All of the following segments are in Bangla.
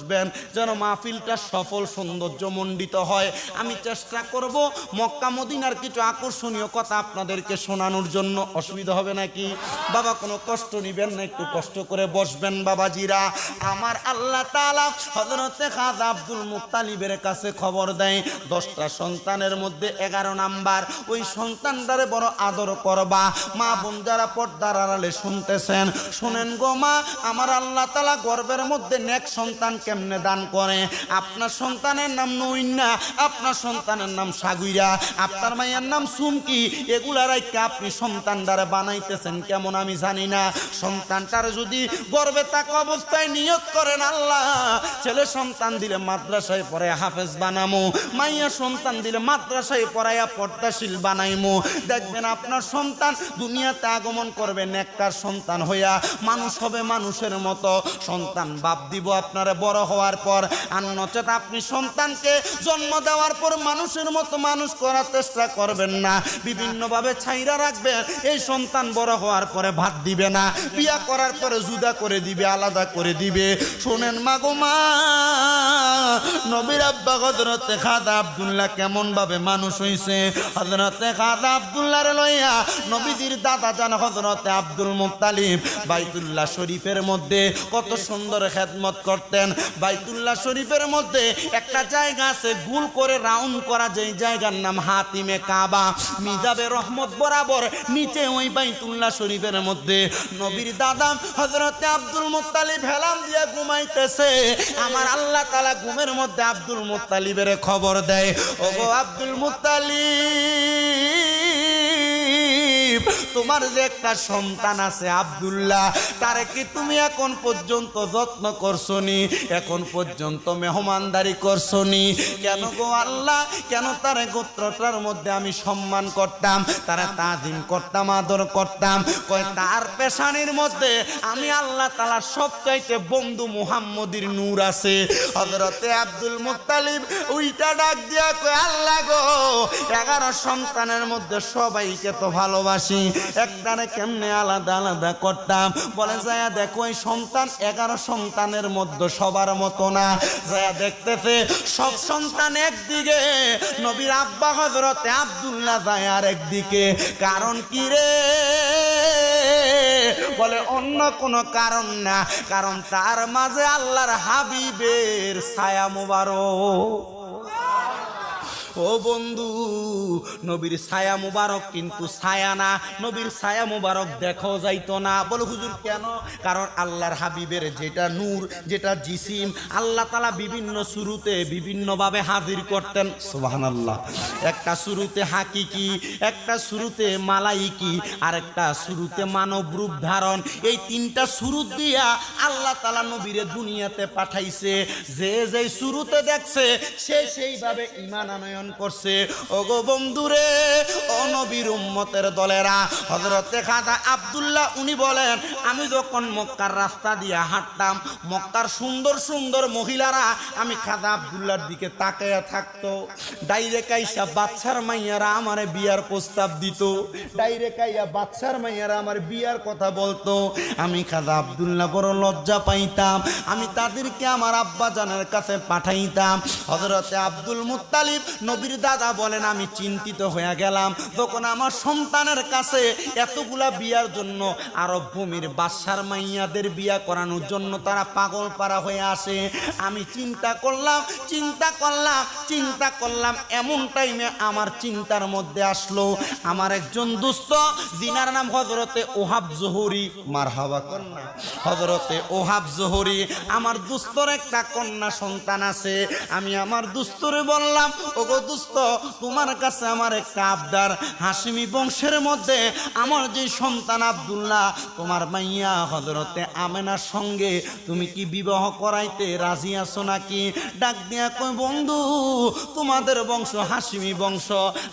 বসবেন যেন মাহফিলটা সফল সৌন্দর্যমণ্ডিত হয়। আমি চেষ্টা করব মক্কা মদিনার কিছু আকর্ষণীয় কথা আপনাদেরকে শোনানোর জন্য। অসুবিধা হবে নাকি বাবা? কোনো কষ্ট নেবেন না, একটু কষ্ট করে বসবেন বাবাজিরা। আমার আল্লাহ তাআলা হযরতে খাজা আব্দুল মুত্তালিবের কাছে খবর দেয় 10টা সন্তানের মধ্যে 11 নাম্বার ওই সন্তানটারে বড় আদর করবা। মা বোন যারা পর্দার আড়ালে শুনতেছেন শুনেন গো মা, আমার আল্লাহ তাআলা গর্ভের মধ্যে নেক সন্তান কেমনে দান করে। আপনার সন্তানের নাম নইন্না, আপনার সন্তানের নাম সাগুইরা, আপনার মায়ের নাম সুমকি, এগুলা রাইখা আপনি সন্তানটারে বানাইতেছেন কেমন আমি জানি না। সন্তানটার যদি গর্ভে থাকা অবস্থায় নিয়ত করেন আল্লাহ ছেলে সন্তান দিলে মাদ্রাসায় পড়ে হাফেজ বানামো, মাইয়া সন্তান দিলে মাদ্রাসায় পড়াইয়া পর্দাশীল বানাইমো, দেখবেন আপনার সন্তান দুনিয়াতে আগমন করবে নেককার সন্তান হইয়া, মানুষ হবে মানুষের মতো। সন্তান বাপ দিব আপনারা বড় হওয়ার পর, আর নচেত আপনি সন্তানকে জন্ম দেওয়ার পর মানুষের মতো মানুষ করার চেষ্টা করবেন না, বিভিন্নভাবে ছাইরা রাখবেন। এই সন্তান বড় হওয়ার পরে ভাত দিবে না, বিয়া করার পরে জুদা করে দিবে, আলাদা করে দিবে। শোনেন মা গো মা, নবীর আব্বা হযরতে খাজা আব্দুল্লাহ কেমন ভাবে মানুষ হইছে। হযরতে খাজা আব্দুল্লাহর লইয়া নবীজির দাদা জান হযরতে আব্দুল মুত্তালিব বাইতুল্লাহ শরীফের মধ্যে কত সুন্দর খেদমত করতেন। বাইতুল্লাহ শরীফের মধ্যে একটা জায়গা আছে গোল করে রাউন্ড করা, যেই জায়গার নাম হাতিমে কাবা। মিজাবে রহমত বরাবর নিচে ওই বাইতুল্লাহ শরীফের মধ্যে নবীর দাদা হযরতে আব্দুল মুত্তালিব হেলাম দিয়ে ঘুমাইতেছে। আমার আল্লাহ তাআলা ঘুমের মধ্যে আব্দুল মুত্তালিবের খবর দেয়, ওগো আব্দুল মুত্তালিব, তোমার যে একটা সন্তান আছে আব্দুল্লাহ, তারে কি তুমি এখন পর্যন্ত যত্ন করছনি? এখন পর্যন্ত মেহমানদারি করছনি? কেন গো আল্লাহ, কেন তার গোত্রটার মধ্যে আমি সম্মান করতাম, তারা তাজিম করতাম, আদর করতাম। কয় তার পেশানির মধ্যে আমি আল্লাহ তাআলার সবচাইতে বন্ধু মুহাম্মদীর নূর আছে। হযরতে আব্দুল মুত্তালিব উল্টা ডাক দিয়া কয়, আল্লাহ গো, 11 সন্তানের মধ্যে সবাইকে তো ভালোবাসি, একটারে কেমনে আলাদা আলাদা করতাম? বলে যায়া দেখো এই সন্তান 11 সন্তানের মধ্যে সবার মতো না। যায়া দেখতেছে সব সন্তান একদিকে, নবীর আব্বা হযরতে আব্দুল্লাহ যায় আর একদিকে। কারণ কি রে? বলে অন্য কোনো কারণ না, কারণ তার মাঝে আল্লাহর হাবিবের ছায়া মুবারক। ও বন্ধু, নবীর ছায়া মুবারক কিন্তু ছায়া না, নবীর ছায়া মুবারক দেখো যাইতো না। বলে হুজুর কেন? কারণ আল্লাহর হাবিবের যেটা নূর, যেটা জিসিম, আল্লাহ তাআলা বিভিন্ন শুরুতে বিভিন্নভাবে হাজির করতেন। সুবহানাল্লাহ। একটা শুরুতে হাকিকি, একটা শুরুতে মালাইকি, আর একটা শুরুতে মানব রূপ ধারণ। এই 3টা শুরু দিয়া আল্লাহ তাআলা নবীরে দুনিয়াতে পাঠাইছে। যে যেই শুরুতে দেখছে সে সেইভাবে ঈমান আনয়ন করছে। ওগো বন্ধুরে, ও নবীর উম্মতের দলেরা, হযরতে খাজা আব্দুল্লাহ উনি বলেন, আমি যখন মক্কার রাস্তা দিয়ে হাঁটতাম, মক্কার সুন্দর সুন্দর মহিলারা আমি খাজা আব্দুল্লাহর দিকে তাকায়া থাকতো। ডাইরেক্ট আইসা বাচ্চার মাইয়ারা আমারে বিয়ার প্রস্তাব দিত, ডাইরেক্ট আইয়া বাচ্চার মাইয়ারা আমার বিয়ার কথা বলতো। আমি খাজা আব্দুল্লাহ বড় লজ্জা পাইতাম, আমি তাদেরকে আমার আব্বা জানের কাছে পাঠাইতাম। হযরতে আব্দুল মুত্তালিব নবীর দাদা বলেন, আমি চিন্তিত হয়ে গেলাম তখন আমার সন্তানের কাছে এতগুলা বিয়ার জন্য আরব ভূমির বাদশার মাইয়াদের বিয়া করানোর জন্য তারা পাগল পারা হয়ে আসে। আমি চিন্তা করলাম এমন টাইমে আমার চিন্তার মধ্যে আসলো আমার একজন দোস্ত, যিনার নাম হযরতে ওহাব জোহরি। মারহাবা কন্যা হযরতে ওহাব জোহরি, আমার দোস্তর একটা কন্যা সন্তান আছে। আমি আমার দোস্তরে বললাম, ওগো দোস্ত, তোমার কাছে আমার একটা আবদার, হাশিমি বংশের মধ্যে আমার যে সন্তান আব্দুল্লাহ, তোমার মাইয়া হযরতে আমেনার সঙ্গে তুমি কি বিবাহ করাইতে রাজি আছো নাকি? ডাক দিয়া কই, বন্ধু, তোমাদের বংশ হাশিমি বংশ,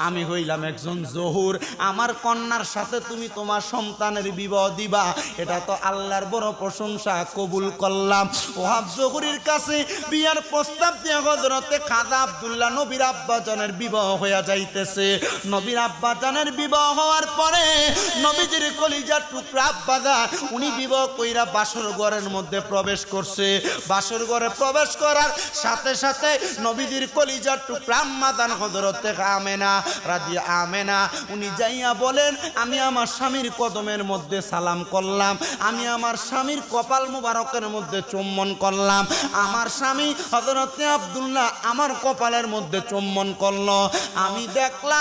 আমি হইলাম একজন জহুর, আমার কন্যার সাথে তুমি তোমার সন্তানের বিবাহ দিবা, এটা তো আল্লাহর বড় প্রশংসা, কবুল করলাম। ওহাব জহুরির কাছে বিয়ার প্রস্তাব দিয়ে হযরতে খাজা আব্দুল্লাহ নবীর আব্বা আব্বাজানের বিবাহ হয়ে যাইতেছে। নবীর আব্বাজানের বিবাহ হওয়ার পরে নবীজির কলিজার টুকরা আব্বাজান উনি বিবাহ কইরা বাসর ঘরের মধ্যে প্রবেশ করছে। বাসর ঘরে প্রবেশ করার সাথে সাথে নবীজির কলিজার টুকরা আম্মাজান হযরতে আমেনা উনি যাইয়া বলেন, আমি আমার স্বামীর কদমের মধ্যে সালাম করলাম, আমি আমার স্বামীর কপাল মুবারকের মধ্যে চুম্বন করলাম। আমার স্বামী হযরতে আব্দুল্লাহ আমার কপালের মধ্যে চুম্বন করলো। আমি দেখলাম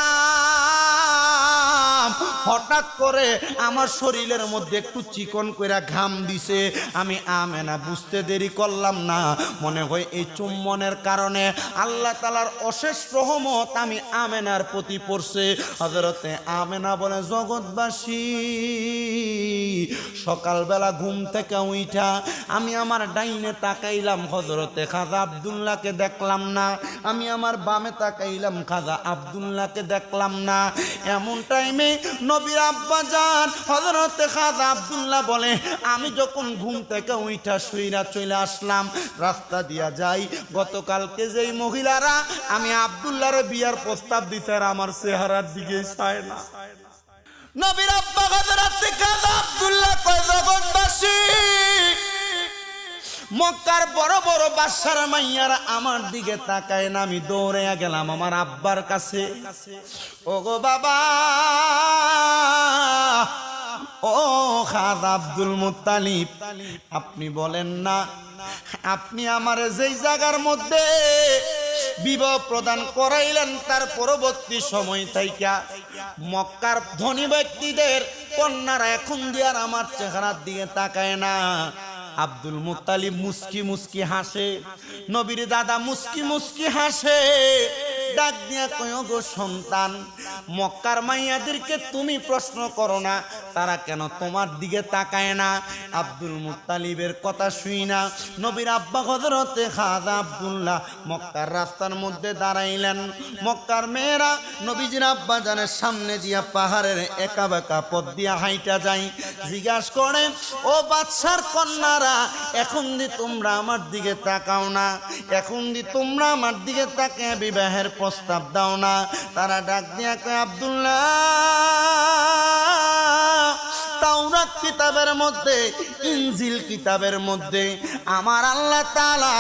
হঠাৎ করে আমার শরীরের মধ্যে একটু চিকন কইরা ঘাম দিছে। আমি আমেনা বুঝতে দেরি করলাম না, মনে হয় এই চুম্বনের কারণে আল্লাহ তাআলার অশেষ রহমত আমি আমেনার প্রতি পড়ছে। হযরতে আমেনা বলে, জগৎবাসী সকালবেলা ঘুম থেকে উঠা আমি আমার ডাইনে তাকাইলাম, হযরতে খাজা আব্দুল্লাহকে দেখলাম না। আমি আমার বামে তাকাইলাম, খাজা আব্দুল্লাহকে দেখলাম না। এমন টাইমে নবীর আব্বাজান হযরতে খাজা আব্দুল্লাহ বলে, আমি যখন ঘুম থেকে উঠা শুইরা চলে আসলাম, রাস্তা দিয়া যাই, গতকালকে যেই মহিলারা আমি আব্দুল্লাহর বিয়ার প্রস্তাব দিছে আমার চেহারার দিকে চায় না। নবীর আব্বা হযরতে খাজা আব্দুল্লাহ কয়, জগৎবাসী মক্কার বড় বড় বাদশার মাইয়ারা আমার দিকে তাকায় না। আমি দৌড়ে গেলাম আমার আব্বার কাছে। ওগো বাবা, ও খাজা আব্দুল মুত্তালিব, আপনি বলেন না, আপনি আমারে যেই জায়গার মধ্যে বিবাহ প্রদান করাইলেন তার পরবর্তী সময় থাইকা মক্কার ধনী ব্যক্তিদের কন্যারা এখন দিয়ার আমার চেহারার দিকে তাকায় না। আব্দুল মুত্তালিব মুস্কি মুস্কি হাসে, নবীর দাদা মুস্কি মুস্কি হাসে, ডাক দিয়া কয়, গো সন্তান, মক্কার মাইয়াদেরকে তুমি প্রশ্ন করো না তারা কেন তোমার দিকে তাকায় না। আব্দুল মুত্তালিবের কথা শুই না নবীর আব্বা হযরতে খাজা আব্দুল্লাহ মক্কার রাস্তার মধ্যে দাঁড়াইলেন। মক্কার মেয়েরা নবীজির আব্বা জানের সামনে দিয়া পাহাড়ের একা বেঁকা পথ দিয়া হাইটা যায়। জিজ্ঞাসা করে, ও বাদশার কন্যারা, এখন দি তোমরা আমার দিকে তাকাও না, এখন দি তোমরা আমার দিকে তাকিয়ে বিবাহের প্রস্তাব দাও না। তারা ডাক দিয়া কয়, আব্দুল্লাহ, তাওরাত কিতাবের মধ্যে, ইনজিল কিতাবের মধ্যে আমার আল্লাহ তাআলা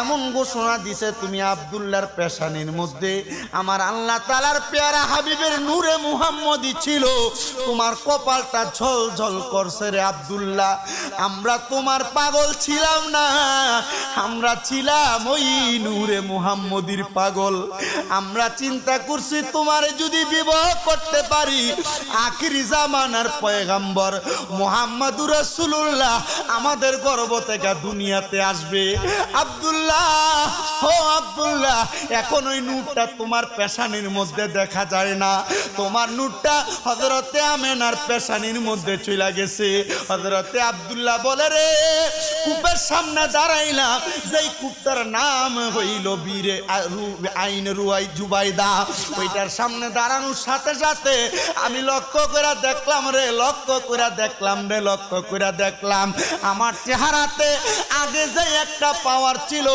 এমন ঘোষণা দিছে, তুমি আব্দুল্লাহর পেশানির মধ্যে আমার আল্লাহ তাআলার পেয়ারা হাবিবের নূরে মুহাম্মদী ছিল, তোমার কপালটা ঝলঝল করছে রে আব্দুল্লাহ। আমরা তোমার পাগল ছিলাম না, আমরা ছিলাম ওই নূরে মুহাম্মদীর পাগল। আমরা চিন্তা করছি তোমারে যদি বিবাহ করতে পারি, আখিরি জামানার পয়গম্বর মুহাম্মদুর রাসূলুল্লাহ আমাদের গর্ভ থেকে দুনিয়াতে আসবে। আব্দুল্লাহ, ও আব্দুল্লাহ, এখন ওই নূরটা তোমার পেশানির মধ্যে দেখা যায় না, তোমার নূরটা হযরতে আমেনার পেশানির মধ্যে চলে গেছে। হযরতে আব্দুল্লাহ বলে, রে কূপের সামনে দাঁড়াইলাম, যেই কূপটার নাম হইল বীরে আইন রুয়াই জুবাইদা, ওইটার সামনে দাঁড়ানোর সাথে সাথে আমি লক্ষ্য করে দেখলাম রে, লক্ষ্য করে দেখলাম রে, লক্ষ্য করে দেখলাম আমার চেহারাতে আগে যে একটা পাওয়ার ছিল,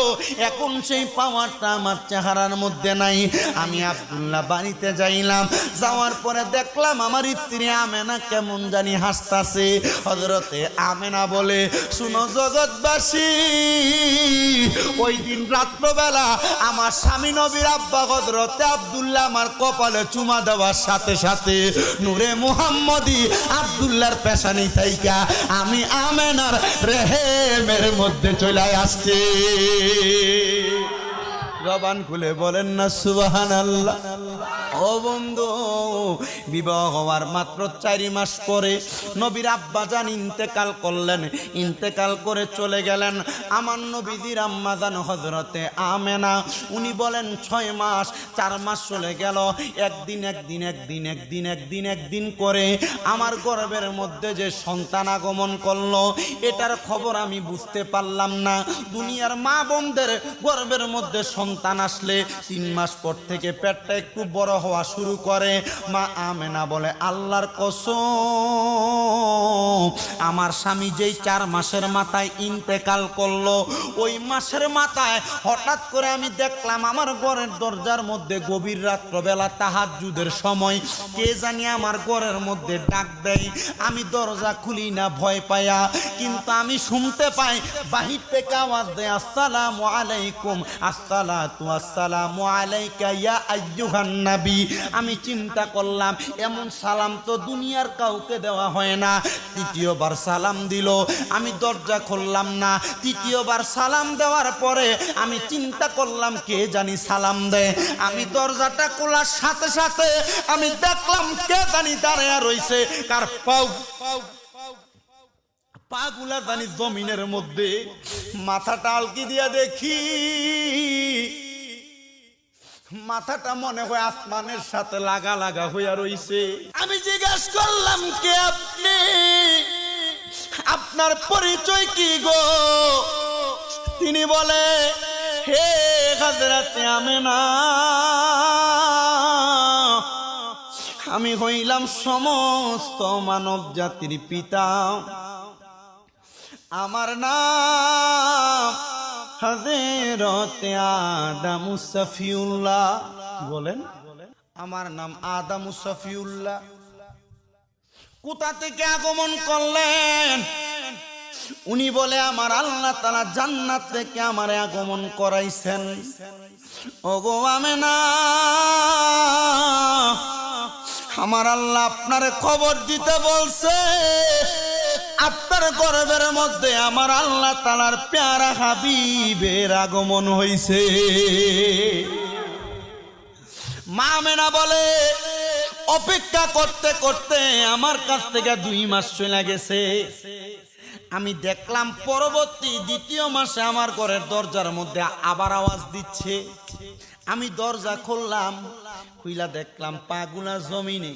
এখন সেই পাওয়ারটা আমার চেহারার মধ্যে নাই। আমি আব্দুল্লাহ বাড়িতে যাইলাম, যাওয়ার পরে দেখলাম আমার স্ত্রী আমেনা কেমন জানি হাসতাছে। হযরতে আমেনা বলে, শুনো জগৎবাসী, ওই দিন রাত্রবেলা আমার স্বামী নবীর আব্বা হযরতে আব্দুল্লাহ আমার কপালে চুমা দেওয়ার সাথে সাথে নূরে মুহাম্মদী আব্দুল্লাহর পেশানি থাইকা আমি আমেনার রেহেমের মধ্যে চলে আসছে। জবান খুলে বলেন না সুবহানাল্লাহ। ও বন্ধু, বিবাহ হওয়ার মাত্র 4 মাস পরে নবীর আব্বাজান ইন্তেকাল করলেন। ইন্তেকাল করে চলে গেলেন আমার নবীজির আম্মাজান হযরতে আমেনা। উনি বলেন 6 মাস 4 মাস চলে গেল, একদিন করে আমার গর্ভের মধ্যে যে সন্তান আগমন করলো, এটার খবর আমি বুঝতে পারলাম না। দুনিয়ার মা বোনদের গর্ভের মধ্যে সন্তান আসলে 3 মাস পর থেকে পেটটা একটু বড় হওয়া শুরু করে। মা আমেনা বলে আল্লাহর কসম, আমার স্বামী যেই 4 মাসের মাথায় ইন্তেকাল করলো, ওই মাসের মাথায় হঠাৎ করে আমি দেখলাম আমার ঘরের দরজার মধ্যে গভীর রাত্রবেলা তাহাজ্জুদের সময় কে জানি আমার ঘরের মধ্যে ডাক দেয়। আমি দরজা খুলি না ভয় পায়া, কিন্তু আমি শুনতে পাই বাহির থেকে আওয়াজ দেয় আসসালামু আলাইকুম, আসসালাতু আসসালামু আলাইকা ইয়া আইয়ুহান নবী। আমি চিন্তা করলাম এমন সালাম তো দুনিয়ার কাউকে দেওয়া হয় না। তৃতীয়বার সালাম দিল, আমি দরজা খুললাম না। তৃতীয়বার সালাম দেওয়ার পরে আমি চিন্তা করলাম কে জানি সালাম দেয়। আমি দরজাটা খোলার সাথে সাথে আমি দেখলাম কে জানি দাঁড়ায়া রইছে, কার পাগুলা জানি জমিনের মধ্যে। মাথাটা আলকি দিয়া দেখি মাথাটা মনে হয় আসমানের সাথে লাগা লাগা হইয়া রইছে। আমি জিজ্ঞাসা করলাম কে আপনি, আপনার পরিচয় কি গো? তিনি বলে হে হযরতে আমেনা, আমি হইলাম সমস্ত মানব জাতির পিতা, আমার নাম হযরতে আদম সফিউল্লাহ। বলেন আমার নাম আদম সফিউল্লাহ। কোথা থেকে আগমন করলেন? উনি বলে আমার আল্লাহ তাআলা জান্নাত থেকে আমারে আগমন করাইছেন। ওগো আমেনা, আমার আল্লাহ আপনারে খবর দিতে বলছে আপনার গর্ভের মধ্যে আমার আল্লাহ তাআলার প্যারা হাবিবের আগমন হইছে। মা আমেনা বলে অপেক্ষা করতে করতে আমার কাছ থেকে 2 মাস চলে গেছে। আমি দেখলাম পরবর্তী 2য় মাসে আমার ঘরের দরজার মধ্যে আবার আওয়াজ দিচ্ছে। আমি দরজা খুললাম, খুইলা দেখলাম পাগুলা জমিনে,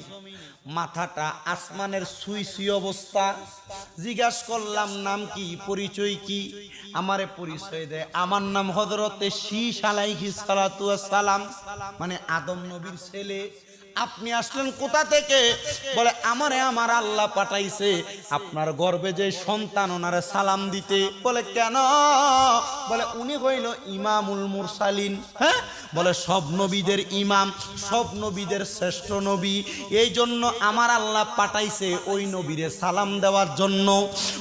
মাথাটা আসমানের সুই সুই অবস্থা। জিজ্ঞাসা করলাম নাম কি, পরিচয় কি? আমারে পরিচয় দেয়, আমার নাম হযরতে শীশ আলাইহিস সালাতু ওয়াস সালাম, মানে আদম নবীর ছেলে। আপনি আসলেন কোথা থেকে? বলে আমারে আমার আল্লাহ পাঠাইছে আপনার গর্ভে যে সন্তান ওনারে সালাম দিতে। বলে কেন? বলে উনি হইল ইমামুল মুরসালিন। হ্যাঁ, বলে সব নবীদের ইমাম, সব নবীদের শ্রেষ্ঠ নবী, এই জন্য আমার আল্লাহ পাঠাইছে ওই নবীরে সালাম দেওয়ার জন্য।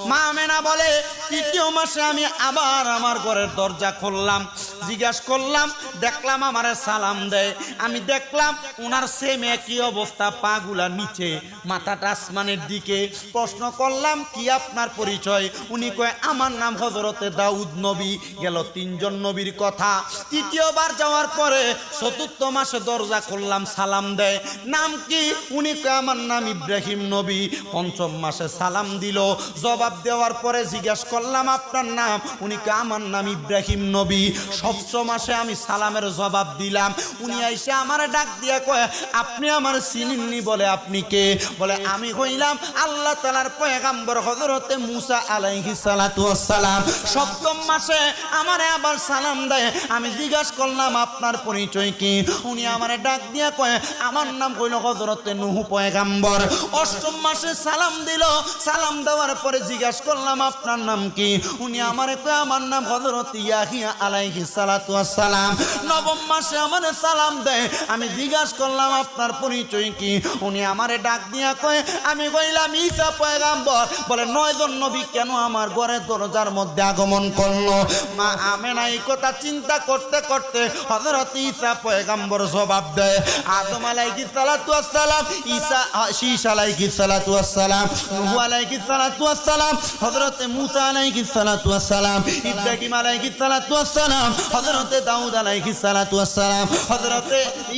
মা আমেনা বলে 3য় মাসে আমি আবার আমার ঘরের দরজা খুললাম, জিজ্ঞাসা করলাম, দেখলাম আমারে সালাম দেয়। আমি দেখলাম ওনার সেম একই অবস্থা, পাগুলা নিচে, মাথাটা আসমানের দিকে। প্রশ্ন করলাম কি আপনার পরিচয়? উনি কয় আমার নাম হযরতে দাউদ নবী। গেল 3 জন নবীর কথা। 3য়বার যাওয়ার পরে 4র্থ মাসে দরজা খুললাম, সালাম দেয়। নাম কি? উনি কয় আমার নাম ইব্রাহিম নবী। 5ম মাসে সালাম দিল, জবাব দেওয়ার পরে জিজ্ঞাসা করলাম আপনার নাম? উনি কয় আমার নাম ইব্রাহিম নবী। 7ম মাসে আমি সালামের জবাব দিলাম। উনি আইসা আমারে ডাক দিয়া কয় আপনি আমার চিনেননি? বলে আপনি কে? বলে আমি হইলাম আল্লাহ তাআলার পয়গম্বর হযরতে মূসা আলাইহিস সালাতু ওয়াস সালাম। 7ম মাসে আমারে আবার সালাম দেয়। আমি জিজ্ঞাসা করলাম আপনার পরিচয় কি? উনি আমারে ডাক দিয়া কয় আমার নাম হইল হযরতে নূহ পয়গম্বর। 8ম মাসে সালাম দিল, সালাম দেওয়ার পরে জিজ্ঞাসা করলাম আপনার নাম কি? উনি আমারে কয় আমার নাম হযরতে ইয়াহিয়া আলাইহিস সালাতু ওয়াস সালাম। 9ম মাসে আমারে সালাম দেয়। আমি জিজ্ঞাসা করলাম আপনার পরিচয় কি? উনি আমারে ডাক দিয়া কয় আমি কইলাম ঈসা পয়গম্বর। বলে 9 জন নবী কেন আমার ঘরের দরজার মধ্যে আগমন করলো? মা আমেনা এই কথা চিন্তা করতে করতে হযরত ঈসা পয়গম্বর জবাব দেয় আদম আলাইহিস সালাতু ওয়াস সালাম, ঈসা শীশ আলাইহিস সালাতু ওয়াস সালাম, নূহ আলাইহিস সালাতু ওয়াস সালাম, হযরত মূসা আলাইহিস সালাতু ওয়াস সালাম, ইব্রাহিম আলাইহিস সালাতু ওয়াস সালাম, হযরত দাউদ আলাইহিস সালাতু ওয়াস সালাম, হযরত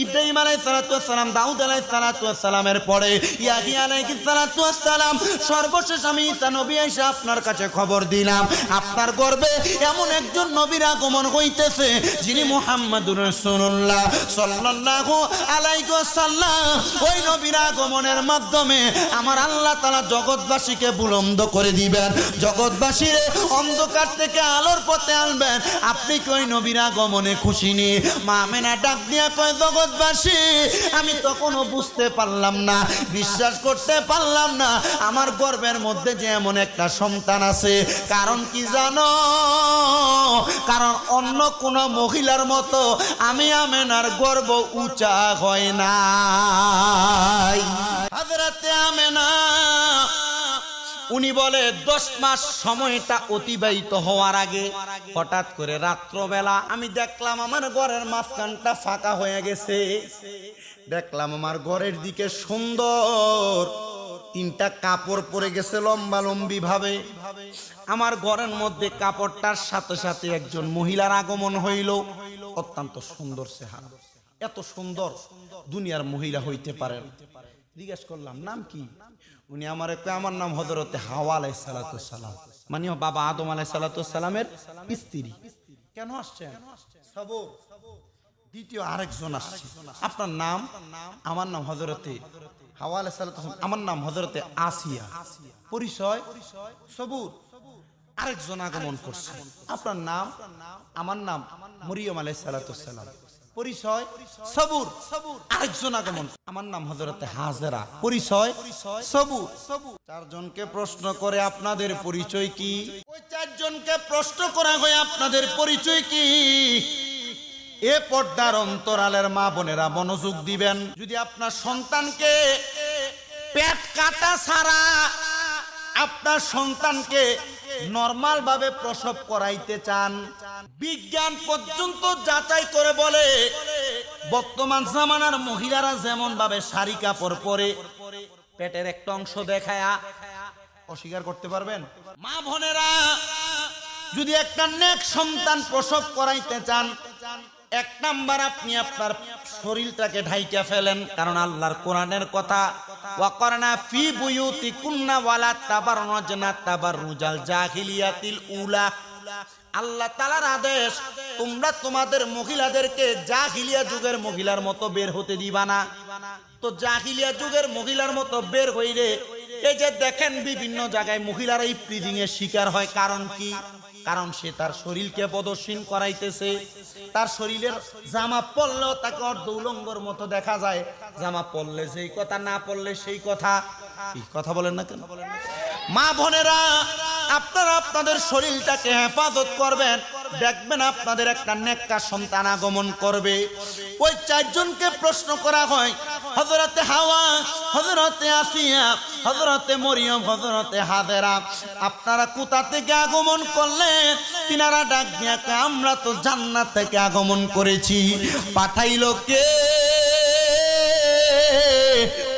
ইব্রাহিম আলাইহিস সালাতু ওয়াস সালাম, দাউদ আলাইহিস সালাতু ওয়াস সালামের পরে ইয়াহিয়া আলাইহিস সালাতু ওয়াস সালাম। সর্বশেষ আমি ঈসা নবী এসে আপনার কাছে খবর দিলাম আপনার গর্ভে এমন একজন নবীর আগমন হইতেছে যিনি মুহাম্মাদুর রাসূলুল্লাহ সাল্লাল্লাহু আলাইহি ওয়াসাল্লাম। ওই নবীর আগমনের মাধ্যমে আমার আল্লাহ তাআলা জগৎবাসীকে বুলন্দ করে দিবেন, জগৎবাসীর অন্ধকার থেকে আলোর পথে আনবেন। আপনি কি ওই নবীর আগমনে খুশি নি? মা আমেনা ডাক দিয়া কয় জগৎবাসী, আমি তখনও বুঝতে পারলাম না, বিশ্বাস করতে পারলাম না আমার গর্ভের মধ্যে যে এমন একটা সন্তান আছে। কারণ কি জানো? কারণ অন্য কোন মহিলার মতো আমি আমেনার গর্ভ উঁচা হয় না। হযরতে আমেনা উনি বলে 10 মাস সময়টা অতিবাহিত হওয়ার আগে হঠাৎ করে রাত্রবেলা আমি দেখলাম আমার ঘরের মাঝখানটা ফাঁকা হয়ে গেছে। দেখলাম আমার ঘরের দিকে সুন্দর 3টা কাপড় পরে গেছে লম্বা লম্বি ভাবে। আমার ঘরের মধ্যে কাপড়টার সাথে সাথে একজন মহিলার আগমন হইল। অত্যন্ত সুন্দর চেহারা, এত সুন্দর দুনিয়ার মহিলা হইতে পারেন। জিজ্ঞেস করলাম নাম কি? উনি আমার নাম হযরতে হাওয়া আলাইহিস সালাতু সালাম, মানে বাবা আদম আলাইহিস সালাতু সালামের স্ত্রী। কেন আসছেন? সবর। দ্বিতীয় আরেকজন আসছে, আপনার নাম? আমার নাম হযরতে হাওয়া আলাইহিস সালাতু সালাম, আমার নাম হযরতে আসিয়া। পরিচয়? সবুর। আরেকজন আগমন করছে, আপনার নাম? আমার নাম মরিয়ম আলাইহিস সালাতু সালাম। পরিচয়? সবুর। আরেকজন আগমন, আমার নাম হযরতে হাজেরা। পরিচয়? সবুর। 4 জনকে প্রশ্ন করে আপনাদের পরিচয় কি? ওই 4 জনকে প্রশ্ন করা হয় আপনাদের পরিচয় কি? এ পর্দার অন্তরালের মা বোনেরা মনোযোগ দিবেন। যদি আপনার সন্তানকে পেট কাটা ছাড়া আপনার সন্তানকে নরমাল ভাবে প্রসব করাইতে চান, বিজ্ঞান পর্যন্ত যাচাই করে বলে বর্তমান জামানার মহিলারা যেমন ভাবে শাড়ি কাপড় পরে পেটের একটা অংশ দেখায়া, অস্বীকার করতে পারবেন? মা বোনেরা যদি একটা নেক সন্তান প্রসব করাইতে চান, 1 নাম্বার আপনি আপনার শরীরটাকে ঢাইকা ফেলেন। কারণ আল্লাহর কোরআনের কথা, ওয়াকরনা ফি বুয়ুতিকুন্না ওয়ালা তাবাররুজনা তাবাররুজাল জাহিলিয়াতিল উলা। আল্লাহ তাআলার আদেশ, তোমরা তোমাদের মহিলাদেরকে জাহিলিয়া যুগের মহিলার মতো বের হতে দিবা না। তো জাহিলিয়া যুগের মহিলার মতো বের হইলে এই যে দেখেন বিভিন্ন জায়গায় মহিলারা ইফটিজিং এর শিকার হয়। কারণ কি? কারণ সে তার শরীরকে প্রদর্শন করাইতেছে। তার শরীরের জামা পরলেও তাকে অর্ধ উলঙ্গর মতো দেখা যায়। জামা পরলে যেই কথা, না পরলে সেই কথা। কি কথা বলেন না কেন? মা বোনেরা আপনারা আপনাদের শরীরটাকে হেফাজত করবেন, দেখবেন আপনাদের একটা নেককার সন্তান আগমন করবে। ওই 4 জনকে প্রশ্ন করা হয়, হযরতে হাওয়া, হযরতে আসিয়া, হযরতে মরিয়ম, হযরতে হাজেরা, আপনারা কোথা থেকে আগমন করলেন? তিনারা ডাক দিয়া কয়, আমরা তো জান্নাত থেকে আগমন করেছি। পাঠাইলো কে?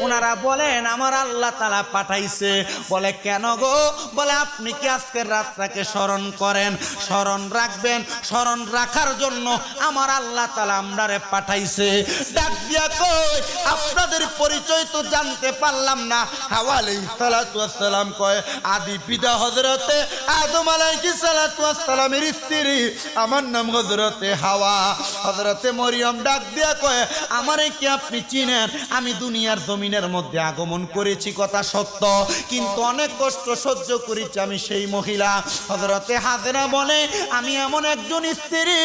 ওনারা বলেন আমার আল্লাহ তাআলা পাঠাইছে। বলে কেন গো? বলে আপনি কি আজকের রাতটাকে স্মরণ করেন? স্মরণ রাখবেন, স্মরণ রাখার জন্য আমার আল্লাহ তাআলা আমরারে পাঠাইছে। ডাক দিয়া কই, আপনাদের পরিচয় তো জানতে পারলাম না। হাওয়া আলাইহিস সালাতু ওয়াসসালাম কয়, আদি পিতা হযরতে আদম আলাইহিস সালাতু ওয়াসসালামের স্ত্রী, আমার নাম হযরতে হাওয়া। হযরতে মরিয়ম ডাক দিয়া কয়, আমারে কি আপনি চিনেন? আমি দুনিয়ার জমিনের মধ্যে আগমন করেছি, কথা সত্য, কিন্তু অনেক কষ্ট সহ্য করেছি আমি সেই মহিলা। হযরতে হাজেরা বলে, আমি এমন একজন স্ত্রী,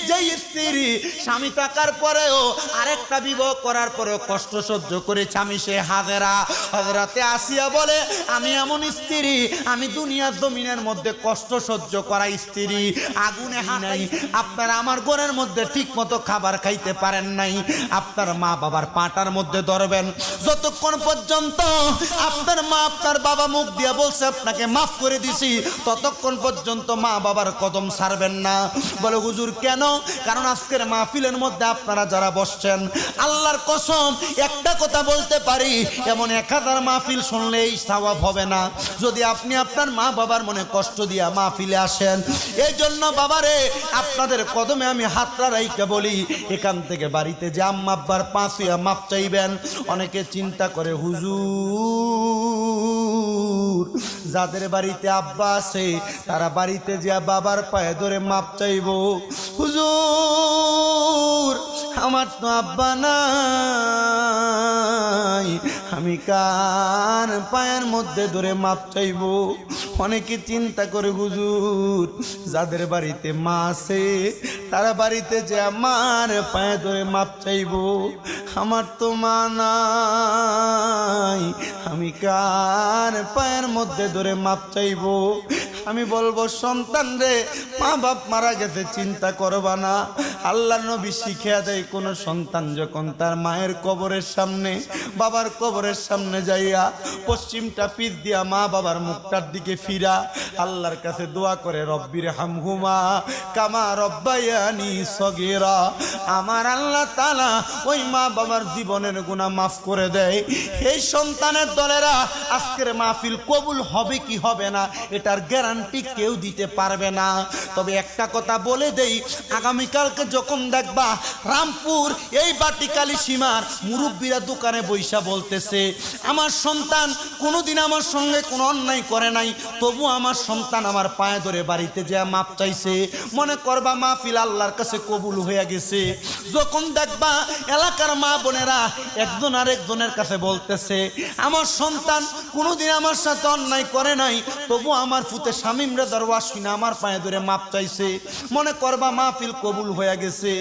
যেই স্ত্রী স্বামী থাকার পরেও আরেকটা বিবাহ করার পরেও কষ্ট সহ্য করেছি, আমি সেই হাজেরা। হযরতে আসিয়া বলে, আমি এমন স্ত্রী, আমি দুনিয়ার জমিনের মধ্যে কষ্ট সহ্য করা স্ত্রী। আগুনে হানাই, আপনারা আমার ঘরের মধ্যে ঠিক মতো খাবার খাইতে পারেন নাই। আপনার মা বাবার পাটার মধ্যে ধরবেন, যতক্ষণ পর্যন্ত আপনার মা আপনার বাবা মুখ দিয়া বলছে আপনাকে মাফ করে দিছি, ততক্ষণ পর্যন্ত মা বাবার কদম ছাড়বেন না। বলে হুজুর কেন? কারণ আজকের মাহফিলের মধ্যে আপনারা যারা বসছেন, আল্লাহর কসম একটা কথা বলতে পারি, এমন 1000 মাহফিল শুনলে এই সওয়াব হবে না যদি আপনি আপনার মা বাবার মনে কষ্ট দিয়া মাহফিলে আসেন। এই জন্য বাবারে আপনাদের কদমে আমি হাতটা রাইখা বলি, এখান থেকে বাড়িতে যে আম্মা আব্বার পাঁচিয়া মাপ চাইবেন। অনেকে চিন্তা করে হুজুর যাদের বাড়িতে আব্বা আছে তারা বাড়িতে যে বাবার পায়ে ধরে মাপ চাইব। হুজুর আমার তো আব্বা নাই, আমি কার পায়ের মধ্যে ধরে মাপ চাইবো? অনেকে চিন্তা করে হুজুর যাদের বাড়িতে মা আছে তারা বাড়িতে যে আমার পায়ে ধরে মাপ চাইবো, আমার তো মা নাই, আমি কার পায়ের মধ্যে ধরে মাপ চাইবো? আমি বলবো সন্তান রে, মা বাপ মারা গেছে চিন্তা করবা না। আল্লাহ নবী শিখিয়া দেয় কোন সন্তান যখন তার মায়ের কবরের সামনে বাবার কবরের সামনে যাইয়া পশ্চিমটা পিঠ দিয়া মা বাবার মুখটার দিকে ফিরা আল্লাহর কাছে দোয়া করে, রব্বির হামহুমা কামা রব্বায়ানি সগীরা। আমার আল্লাহ তাআলা ওই মা বাবার জীবনের গুনাহ মাফ করে দেয়। এই সন্তানের দলেরা আজকের মাহফিল কবুল হবে কি হবে না এটার গ্যারান্টি কেউ দিতে পারবে না। তবে একটা কথা বলে দেই, আগামীকালকে যখন দেখবা রামপুর এই বাটিকালি সীমার মুরব্বীরা দোকানে বৈশা বলতেছে, আমার সন্তান কোনোদিন আমার সঙ্গে কোনো অন্যায় করে নাই, তবু আমার সন্তান আমার পায়ে ধরে বাড়িতে যা মাপ চাইছে, মনে করবা মাহফিল আল্লাহর কাছে কবুল হয়ে গেছে। যখন দেখবা এলাকার মা বোনেরা একজন আরেকজনের কাছে বলতেছে, আমার সন্তান কোনোদিন আমার সাথে অন্যায় করে নাই, তবু আমার ফুতে শামিমরা দরওয়াজ শুনে আমার পায়ে ধরে মাপ চাইছে, মনে করবা মাহফিল কবুল হয়ে গেছে।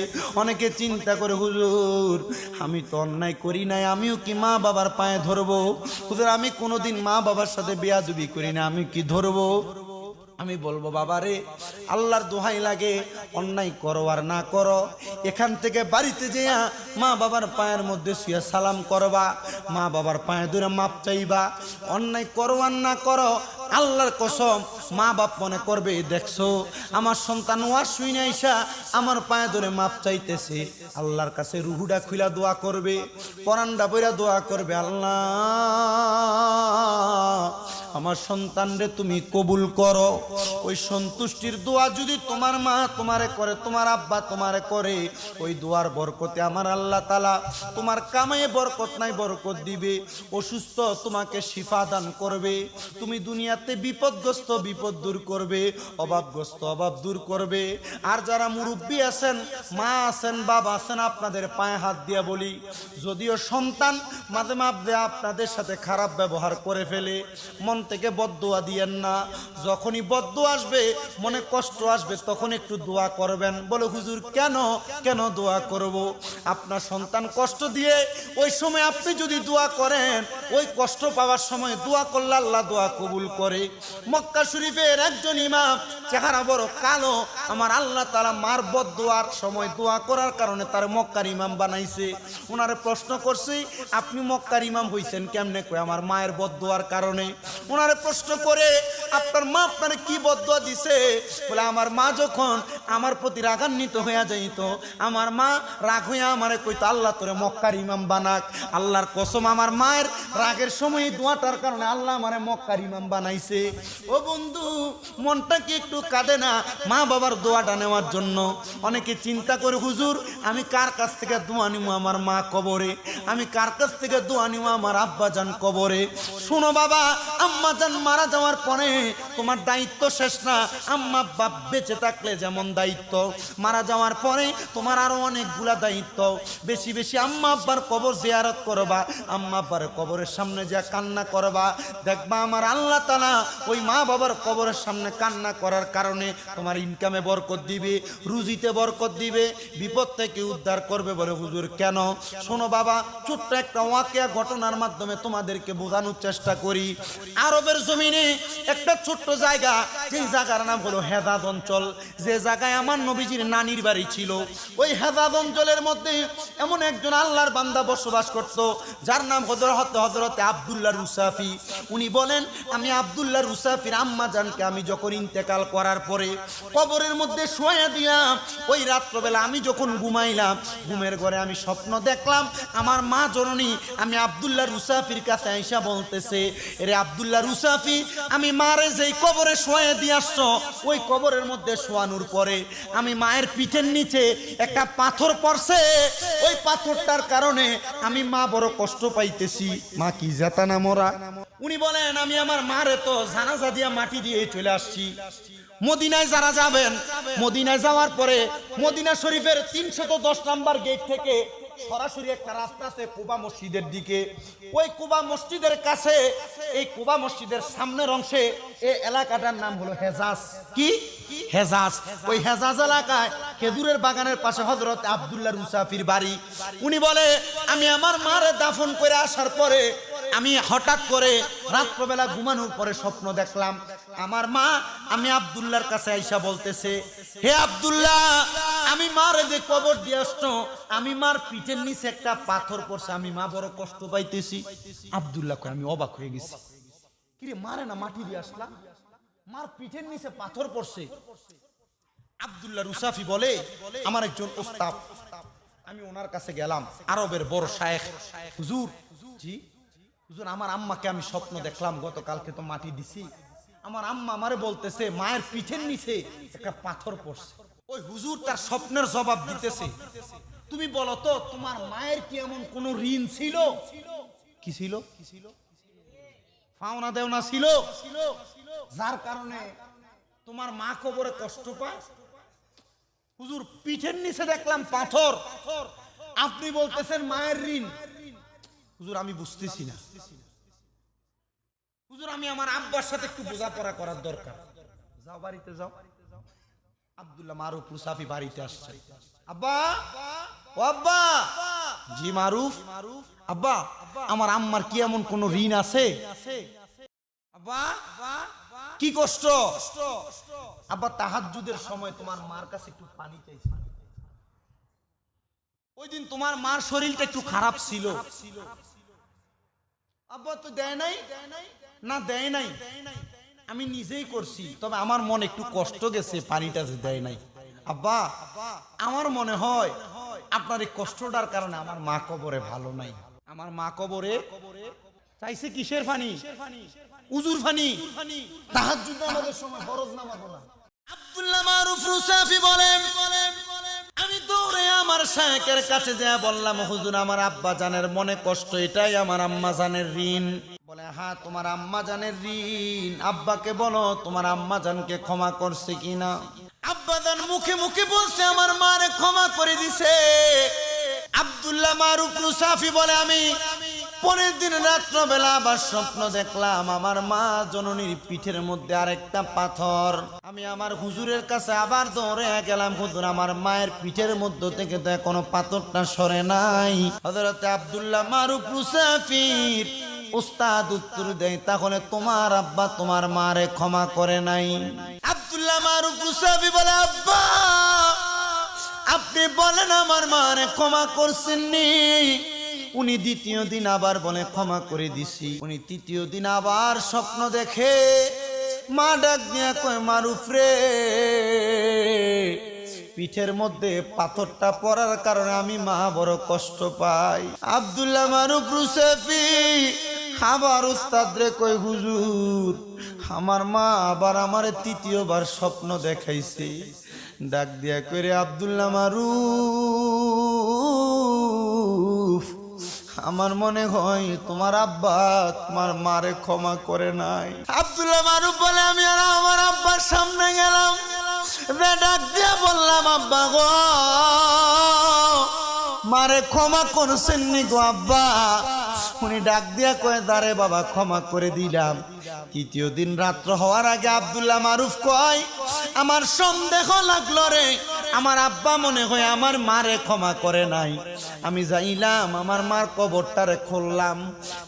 অনেকে চিন্তা করে, হুজুর আমি তো অন্যায় করি নাই, আমিও কি মা বাবার পায়ে ধরবো? হুজুর আমি কোনোদিন মা বাবার সাথে বেয়াদবি করি না, আমি কি ধরবো? আমি বলবো বাবারে, আল্লাহর দোহাই লাগে, অন্যায় করো আর না করো, এখান থেকে বাড়িতে যেয়া মা বাবার পায়ের মধ্যে শুয়ে সালাম করবা, মা বাবার পায়ে ধরে মাপ চাইবা। অন্যায় করো আর না করো, আল্লাহর কসম মা বাপ মনে করবে, দেখছো আমার সন্তান ওয়াজ শুনে আইসা আমার পায়ে ধরে মাপ চাইতেছে, আল্লাহর কাছে রুহুডা খুইলা দোয়া করবে, পরানডা বইরা দোয়া করবে, আল্লাহ আমার সন্তান রে তুমি কবুল করো। ওই সন্তুষ্টির দোয়া যদি তোমার মা তোমারে করে, তোমার আব্বা তোমারে করে, ওই দোয়ার বরকতে আমার আল্লাহ তাআলা তোমার কামায়ে বরকত নাই বরকত দিবে, অসুস্থ তোমাকে শিফা দান করবে, তুমি দুনিয়াতে বিপদগ্রস্ত বিপদ দূর করবে, অভাবগ্রস্ত অভাব দূর করবে। আর যারা মুরব্বী আছেন, মা আছেন, বাবা আছেন, আপনাদের পায়ে হাত দিয়া বলি, যদিও সন্তান মাঝে মাঝে আপনাদের সাথে খারাপ ব্যবহার করে ফেলে, মন থেকে বদদোয়া দিয়েন না। যখনই বদদোয়া আসবে, মনে কষ্ট আসবে, তখন একটু দোয়া করবেন। বলে হুজুর কেন কেন দোয়া করব? আপনার সন্তান কষ্ট দিয়ে ওই সময় আপনি যদি দোয়া করেন, ওই কষ্ট পাওয়ার সময় দোয়া করলে আল্লাহ দোয়া কবুল করে। মক্কা শরীফের একজন ইমাম, চেহারা বড় কালো, আমার আল্লাহ তাআলা মার বদদোয়ার সময় দোয়া করার কারণে তার মক্কার ইমাম বানাইছে। ওনারে প্রশ্ন করছি, আপনি মক্কার ইমাম হইছেন কেমনে? কয় আমার মায়ের বদদোয়ার কারণে। ওনারে প্রশ্ন করে, আপনার মা আপনার কি বদদোয়া দিছে? বলে আমার মা যখন আমার প্রতি রাগান্বিত হইয়া যাইত, আমার মা রাগ হইয়া আমারে কইতো, আল্লাহ তোরে মক্কার ইমাম বানাক। আল্লাহর কসম আমার মায়ের রাগের সময় দোয়াটার কারণে আল্লাহ আমারে মক্কার ইমাম বানাইছে। ও বন্ধু, মনটা কি একটু কাঁদে না মা বাবার দোয়াটা নেওয়ার জন্য? অনেকে চিন্তা করে, হুজুর আমি কার কাছ থেকে দোয়া নিব আমার মা কবরে, আমি কার কাছ থেকে দোয়া নিব আমার আব্বা জান কবরে? শোনো বাবা, আম্মা জান মারা যাওয়ার পরে তোমার দায়িত্ব শেষ না। আম্মা বাপ বেঁচে থাকলে যেমন দায়িত্ব, মারা যাওয়ার পরে তোমার আরো অনেকগুলা দায়িত্ব। বেশি বেশি আম্মা আব্বার কবর জিয়ারত করবা, আম্মা আব্বার কবরের সামনে যা কান্না করবা, দেখবা আমার আল্লাহ তাআলা ওই মা বাবার কবরের সামনে কান্না করার কারণে তোমার ইনকামে বরকত দিবে, রুজিতে বরকত দিবে, বিপদ থেকে উদ্ধার করবে। বলে হুজুর কেন? শোনো বাবা, ছোট্ট একটা ওয়াকিয়া ঘটনার মাধ্যমে তোমাদেরকে বোঝানোর চেষ্টা করি। আরবের জমিনে একটা ছোট্ট জায়গা, যে জায়গার নাম হলো হেজাজ অঞ্চল, যে জায়গায় আমার নবীজির নানির বাড়ি ছিল। ওই হেজাজ অঞ্চলের মধ্যে এমন একজন আল্লাহর বান্দা বসবাস করত, যার নাম হযরতে আব্দুল্লাহ রুসাফি। উনি বলেন, আমি আব্দুল্লাহ রুসাফির আম্মা জানকে আমি যখন ইন্তেকাল করার পরে কবরের মধ্যে শোয়া দিলাম, ওই রাত্রবেলা আমি যখন ঘুমাইলাম, ঘুমের ঘরে আমি স্বপ্ন দেখলাম আমার মা জননী আমি আব্দুল্লাহ রুসাফির কাছে আইসা বলতেছে, এরে আব্দুল্লাহ রুসাফি, আমি মারে যেই কবরে শোয়া দিয়ে আসছো, ওই কবরের মধ্যে শোয়ানোর পরে আমি মায়ের পিঠের নিচে একটা পাথর পড়ছে, ওই পাথরটার কারণে আমি মা বড় কষ্ট পাইতেছি। মা কি জাতা না মরা? উনি বলেন, আমি আমার মারে তো জানাজা দিয়া মাটি দিয়ে চলে আসছি। মদিনায় যারা যাবেন, মদিনায় যাওয়ার পরে মদিনা শরীফের 310 নাম্বার গেট থেকে সরাসরি একটা রাস্তা আছে কুবা মসজিদের দিকে। ওই কুবা মসজিদের কাছে, এই কুবা মসজিদের সামনের অংশে এই এলাকাটার নাম হলো হেজাজ। কি? হেজাজ। ওই হেজাজ এলাকায় খেজুরের বাগানের পাশে হযরত আব্দুল্লাহ মুসাফির বাড়ি। উনি বলে আমি আমার মারে দাফন করে আসার পরে আমি হঠাৎ করে রাত্রবেলা ঘুমানোর পরে স্বপ্ন দেখলাম আমার মা আমি আব্দুল্লাহর কাছে আইসা বলতেছে, হে আব্দুল্লাহ, আমি মারে যে কবর দিয়ে আসতো, আমি মার পিঠের নিচে একটা পাথর পড়ছে, আমি মা বড় কষ্ট পাইতেছি। আব্দুল্লাহ কয় আমি অবাক হয়ে গেছি, কিরে মারে না মাটি দিয়ে আসলাম, মার পিঠের নিচে পাথর পড়ছে। আব্দুল্লাহ রুসাফি বলে আমার একজন ওস্তাদ, আমি ওনার কাছে গেলাম, আরবের বড় শায়েখ। হুজুর, জি হুজুর, আমার আম্মাকে আমি স্বপ্ন দেখলাম, গতকালকে তো মাটি দিছি, আমার আম্মা আমারে বলতেছে মায়ের পিঠের নিচে একটা পাথর পড়ছে। ওই হুজুর তার স্বপ্নের জবাব দিতেছে, তুমি বলো তো তোমার মায়ের কি এমন কোন ঋণ ছিল? কি ছিল? পাওনা দেওনা ছিল যার কারণে তোমার মা কবরে কষ্ট পায়? হুজুর পিঠের নিচে দেখলাম পাথর, আপনি বলতেছেন মায়ের ঋণ। হুজুর আমি বুঝতেছি না, হুজুর আমি আমার আব্বার সাথে একটু বোঝাপড়া করার দরকার। যাও বাড়িতে যাও। আব্দুল্লাহ মারুফ মুসাফি বাড়িতে আসছে। আব্বা, ও আব্বা। জি মারুফ। আব্বা আমার আম্মার কি এমন কোন ঋণ আছে? আব্বা কি কষ্ট? আব্বা তাহাজ্জুদের সময় তোমার মার কাছে একটু পানি চাইছি, ওই দিন তোমার মার শরীরটা একটু খারাপ ছিল, আব্বা তো দেয় নাই। না দেয় নাই, আমি নিজেই করছি, তবে আমার মনে একটু কষ্ট গেছে, পানিটা যে দেয় নাই। আব্বা আমার মনে হয় আপনার এই কষ্টটার কারণে আমার মা কবরে ভালো নাই। আমার মা কবরে চাইছে কিসের পানি? উজুর পানি। তাহাজ্জুদ নামাজের সময় ফরজ নামাজ না। আব্দুল্লাহ মারুফ রুসাফি বলেন আমি দৌড়ে আমার শায়েখের কাছে যা বললাম, হুজুর আমার আব্বা জানের মনে কষ্ট, এটাই আমার আম্মা জানের ঋণ। বলে হ্যাঁ তোমার আম্মা জানের ঋণ, আব্বাকে বলো তোমার আম্মা জানকে ক্ষমা করছে কিনা। আব্বা জান মুখে মুখে বলছে আমার মারে ক্ষমা করে দিছে। আব্দুল্লাহ মারুফ রুসাফি বলে আমি পরের দিন রাত্রবেলা আবার স্বপ্ন দেখলাম আমার মা জননীর পিঠের মধ্যে আরেকটা পাথর। আমি আমার হুজুরের কাছে আবার দৌড়ে গেলাম, হুজুর আমার মায়ের পিঠের মধ্য থেকে তো এখনো পাথরটা সরে নাই। হযরত আব্দুল্লাহ মারুফ রুসাফির উস্তাদ উত্তর দেয়, তাহলে তোমার আব্বা তোমার মারে ক্ষমা করে নাই? আব্দুল্লাহ মারুফ রুসাফি বলে আব্বা আপনি বলেন আমার মারে ক্ষমা করছেননি? উনি দ্বিতীয় দিন আবার বলে ক্ষমা করে দিছি। উনি তৃতীয় দিন আবার স্বপ্ন দেখে, মা ডাক দিয়া কয় মারুফ রে, পিঠের মধ্যে পাথরটা পড়ার কারণে আমি মা বড় কষ্ট পাই। আব্দুল্লাহ মারুফ রুসাফি আবার উস্তাদ রে কয় হুজুর আমার মা আবার আমার তৃতীয়বার স্বপ্ন দেখাইছে। ডাক দিয়া কইরে আব্দুল্লাহ মারুফ আমার মনে হয় তোমার আব্বা তোমার মারে ক্ষমা করে নাই। আব্দুল্লাহ মারুফ বলে আমি আর আমার আব্বার সামনে গেলাম, ডাক দিয়া বললাম আব্বা গো মারে ক্ষমা করছেন নি গো আব্বা? উনি ডাক দিয়া কয়ে দাঁড়ে বাবা ক্ষমা করে দিলাম। তৃতীয় দিন রাত্র হওয়ার আগে আব্দুল্লাহ মারুফ কয় আমার সন্দেহ লাগলো রে, আমার আব্বা মনে হয় আমার মারে ক্ষমা করে নাই। আমি যাইলাম আমার মার কবরটারে খুললাম,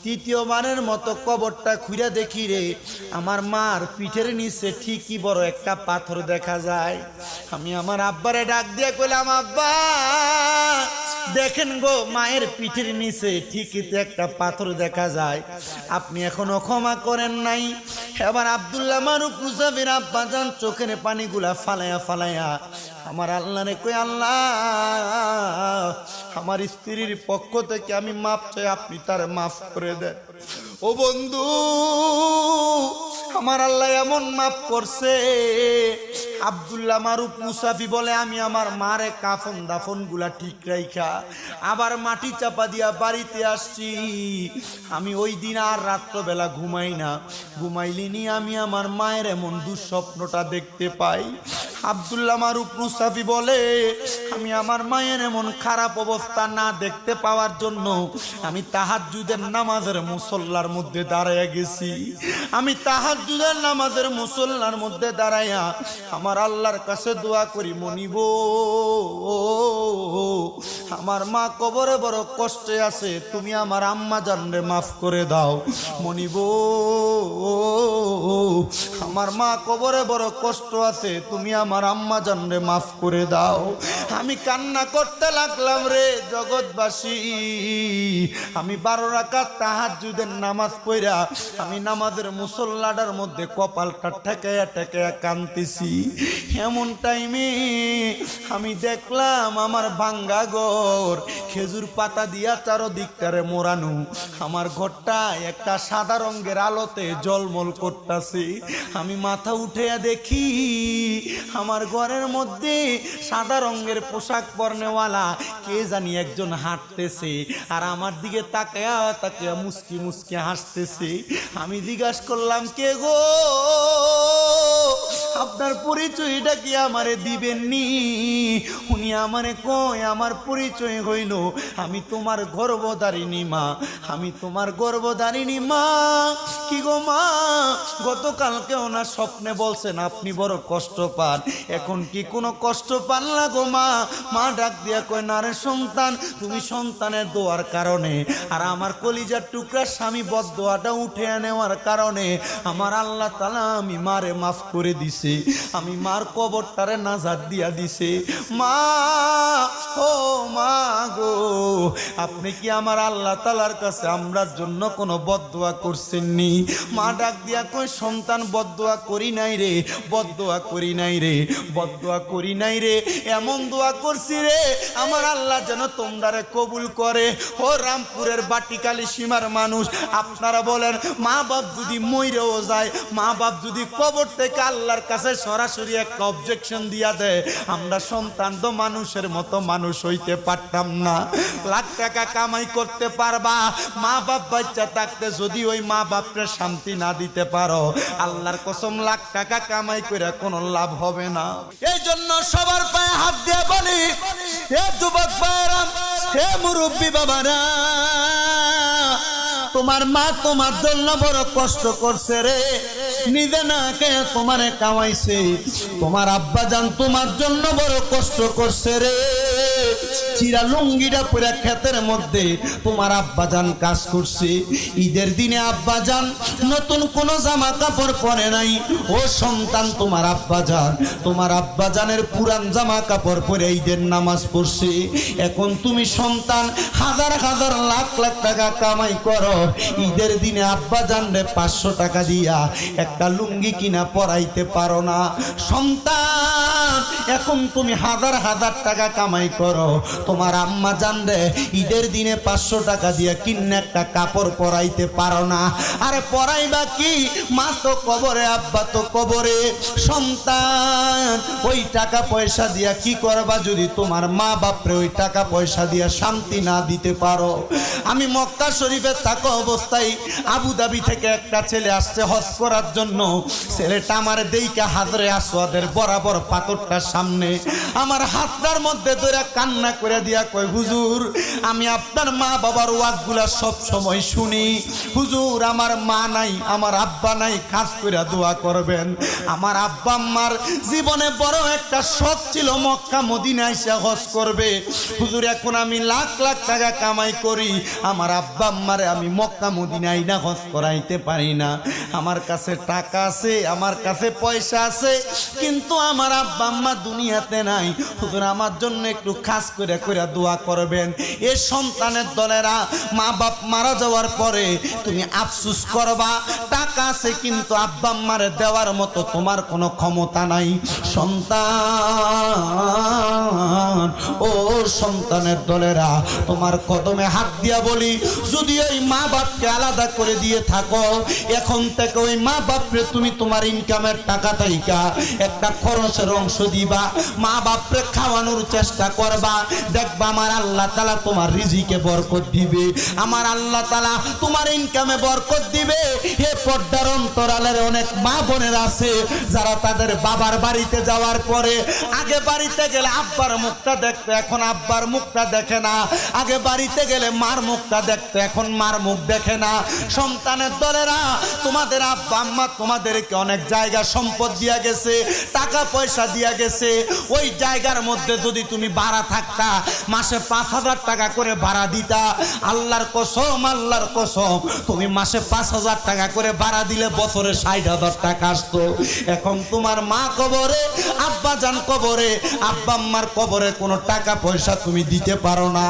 তৃতীয়বারের মতো কবরটা খুঁড়ে দেখি রে আমার মার পিঠের নিচে ঠিকই বড় একটা পাথর দেখা যায়। আমি আমার আব্বারে ডাক দিয়ে কইলাম আব্বা দেখেন গো মায়ের পিঠের নিচে ঠিকই তো একটা পাথর দেখা যায়, আপনি এখনো ক্ষমা করেন নাই। এবার আব্দুল্লাহ মারুফ রুসাফির আব্বা জান চোখের পানিগুলা ফালাইয়া ফালাইয়া আমার আল্লাহ রে কই আল্লাহ আমার স্ত্রীর পক্ষ থেকে আমি মাফ চাই, আপনি তার মাফ করে দেন। ও বন্ধু আমার আল্লাহ এমন মাফ করছে। আব্দুল্লাহ মারুফ মুসাফি বলে আমি আমার মারে কাফন দাফন গুলা ঠিক রাইখা আবার মাটি চাপা দিয়া বাড়িতে আসছি। আমি ওই দিন আর রাত্রবেলা ঘুমাই না, ঘুমাইলিনি আমি আমার মায়ের এমন দুঃস্বপ্নটা দেখতে পাই। আব্দুল্লাহ মারুফ মুস্তাফি বলে, আমি আমার মায়ের এমন খারাপ অবস্থা না দেখতে পাওয়ার জন্য আমি তাহাজ্জুদের নামাজের মুসল্লার মধ্যে দাঁড়াইয়া গেছি। আমি তাহাজ্জুদের নামাজের মুসল্লার মধ্যে দাঁড়াইয়া আমার আল্লাহর কাছে দোয়া করি, মনিব আমার মা কবরে বড় কষ্টে আছে, তুমি আমার আম্মা জানরে মাফ করে দাও। মনিব আমার মা কবরে বড় কষ্ট আছে, তুমি আমার আম্মা জানরে মাফ করে দাও। আমি কান্না করতে লাগলাম, রে জগৎবাসী, আমি 12 রাকাত তাহাজ্জুদের নামাজ পড়া আমি নামাজের মুসল্লাটার মধ্যে কপালটা ঠেকায়া ঠেকায়া কাঁদতেছি। এমন টাইমে আমি দেখলাম আমার ভাঙ্গা ঘর খেজুর পাতা দিয়া চারদিকটারে মোড়ানো, আমার ঘরটা একটা সাদা রঙের আলোতে জলমল করতেছে। আমি মাথা উঠে দেখি আমার ঘরের মধ্যে সাদা রঙের পোশাক পরনেওয়ালা কে জানি একজন হাঁটতেছে, আর আমার দিকে তাকায়া তাকায়া মুস্কি মুস্কি হাসতেছে। আমি জিজ্ঞাসা করলাম, কে গো, আপনার পরিচয়টা কি আমারে দিবেননি? উনি আমারে কয়, আমার পরিচয় হইল আমি তোমার গর্ভধারিণী মা, আমি তোমার গর্ভধারিণী মা। কি গো মা, গতকালকে ওনার স্বপ্নে বলছেন আপনি বড় কষ্ট পান, এখন কি কোনো কষ্ট পান না গো মা? মা ডাক দিয়া কয়, না রে সন্তান, তুমি সন্তানের দোয়ার কারণে আর আমার কলিজার টুকরা স্বামী বদদোয়াটা উঠে নেওয়ার কারণে আমার আল্লাহ তাআলা আমি মারে মাফ করে দিছে, আমি মার কবরটারে নাজাত দিয়া দিছে। মা, ও মা গো, আপনি কি আমার আল্লাহ তাআলার কাছে আমরার জন্য কোনো বদদোয়া করছেননি? মা ডাক দিয়া কই, সন্তান বদদোয়া করি নাই রে, বদদোয়া করি নাই রে, বদদোয়া করি নাই রে, এমন দোয়া করছি রে আমার আল্লাহ যেন তোমরারে কবুল করে। ও রামপুরের বাটিকালি সীমার মানুষ, আপনারা বলেন, মা বাপ যদি মইরেও যায়, মা বাপ যদি কবর থেকে আল্লাহর কাছে সরাসরি একটা অবজেকশন দিয়া দেয়, আমরা সন্তান তো মানুষের মতো মানুষ হইতে পারতাম না। লাখ টাকা কামাই করতে পারবা, মা বাপ বাচ্চা থাকতে যদি ওই মা বাপরে শান্তি না দিতে পারো, আল্লাহর কসম লাখ টাকা কামাই করে কোনো লাভ হবে না। এই জন্য সবার পায়ে হাত দিয়ে বলি, হে যুবক ভাইরা, হে মুরব্বী বাবারা, তোমার মা তোমার জন্য বড় কষ্ট করছে রে, নিজে না খেয়ে তোমারে কামাইছে। তোমার আব্বা জান তোমার জন্য বড় কষ্ট করছে রে, চিরা লুঙ্গিটা পুরা ক্ষেতের মধ্যে তোমার আব্বা জান কাজ করছে। ঈদের দিনে আব্বা জান নতুন কোন জামা কাপড় পরে নাই। ও সন্তান, তোমার আব্বা জান, তোমার আব্বা জানের পুরান জামা কাপড় পরে ঈদের নামাজ পড়ছে। এখন তুমি সন্তান হাজার হাজার লাখ লাখ টাকা কামাই করো, ঈদের দিনে আব্বা জান রে 500 টাকা দিয়া একটা লুঙ্গি কিনা পরাইতে পারো না। সন্তান, এখন তুমি হাজার হাজার টাকা কামাই করো, তোমার আম্মা জান রে ঈদের দিনে 500 টাকা দিয়া কিনে একটা কাপড় পরাইতে পারো না। আরে পরাইবা কি, মা তো কবরে, আব্বা তো কবরে। সন্তান, ওই টাকা পয়সা দিয়া কি করবা যদি তোমার মা বাপরে ওই টাকা পয়সা দিয়া শান্তি না দিতে পারো? আমি মক্কা শরীফে থাকা অবস্থায় আবুধাবি থেকে একটা ছেলে আসছে হজ করার জন্য। ছেলেটা আমার দেইকা হাজরে আসওয়াদের বরাবর পাথরটার সামনে আমার হাতটার মধ্যে ধরে কান্না করে দিয়া কয়, হুজুর, আমি আপনার মা বাবার ওয়াজগুলা সব সময় শুনি। হুজুর, আমার মা নাই, আমার আব্বা নাই, খাস করে দোয়া করবেন। আমার আব্বা আম্মার জীবনে বড় একটা শখ ছিল মক্কা মদিনা এসে হজ করবে। হুজুর, এখন আমি লাখ লাখ টাকা কামাই করি, আমার আব্বা আম্মারে আমি মক্কা মদিনায় না হজ করাইতে পারি না। আমার কাছে টাকা আছে, আমার কাছে পয়সা আছে, কিন্তু আমার আব্বা আম্মা দুনিয়াতে নাই। হুজুর, আমার জন্য একটু খাস করে করে দোয়া করবেন। এ সন্তানের দলেরা, মা বাপ মারা যাওয়ার পরে তুমি আফসোস করবা, টাকা আছে কিন্তু আব্বা আম্মারে দেওয়ার মতো তোমার কোনো ক্ষমতা নাই। সন্তান, ও সন্তানের দলেরা, তোমার কদমে হাত দিয়া বলি, যদি ওই মা বাপকে আলাদা করে দিয়ে থাকো, এখন থেকে ওই মা বাপরে তুমি তোমার ইনকামের টাকা তাইকা একটা খরচের অংশ দিবা, মা বাপরে খাওয়ানোর চেষ্টা করবা, দেখবা আমার আল্লাহ তাআলা তোমার রিজিকে বরকত দিবে, আমার আল্লাহ তাআলা তোমার ইনকামে বরকত দিবে। হে পর্দার অন্তরালের অনেক মা বোনের আছে যারা তাদের বাবার বাড়িতে যাওয়ার পরে আগে বাড়িতে গেলে আব্বার মুখটা দেখতো, এখন আব্বার মুখটা দেখে না, আগে বাড়িতে গেলে মার মুখটা দেখতো, এখন মার মুখ দেখে না। সন্তানের দলেরা, তোমাদের আব্বা আম্মা তোমাদেরকে অনেক জায়গা সম্পদ দিয়া গেছে, টাকা পয়সা দিয়া গেছে, ওই জায়গার মধ্যে যদি তুমি ভাড়া থাকতা, মাসে 5,000 টাকা করে ভাড়া দিতা, আল্লাহর কসম, আল্লাহর কসম, তুমি মাসে 5,000 টাকা করে ভাড়া দিলে বছরে 60,000 টাকা আসতো। এখন তোমার মা কবরে, আব্বা জান কবরে, আব্বা আম্মার কবরে কোনো টাকা পয়সা তুমি দিতে পারো না।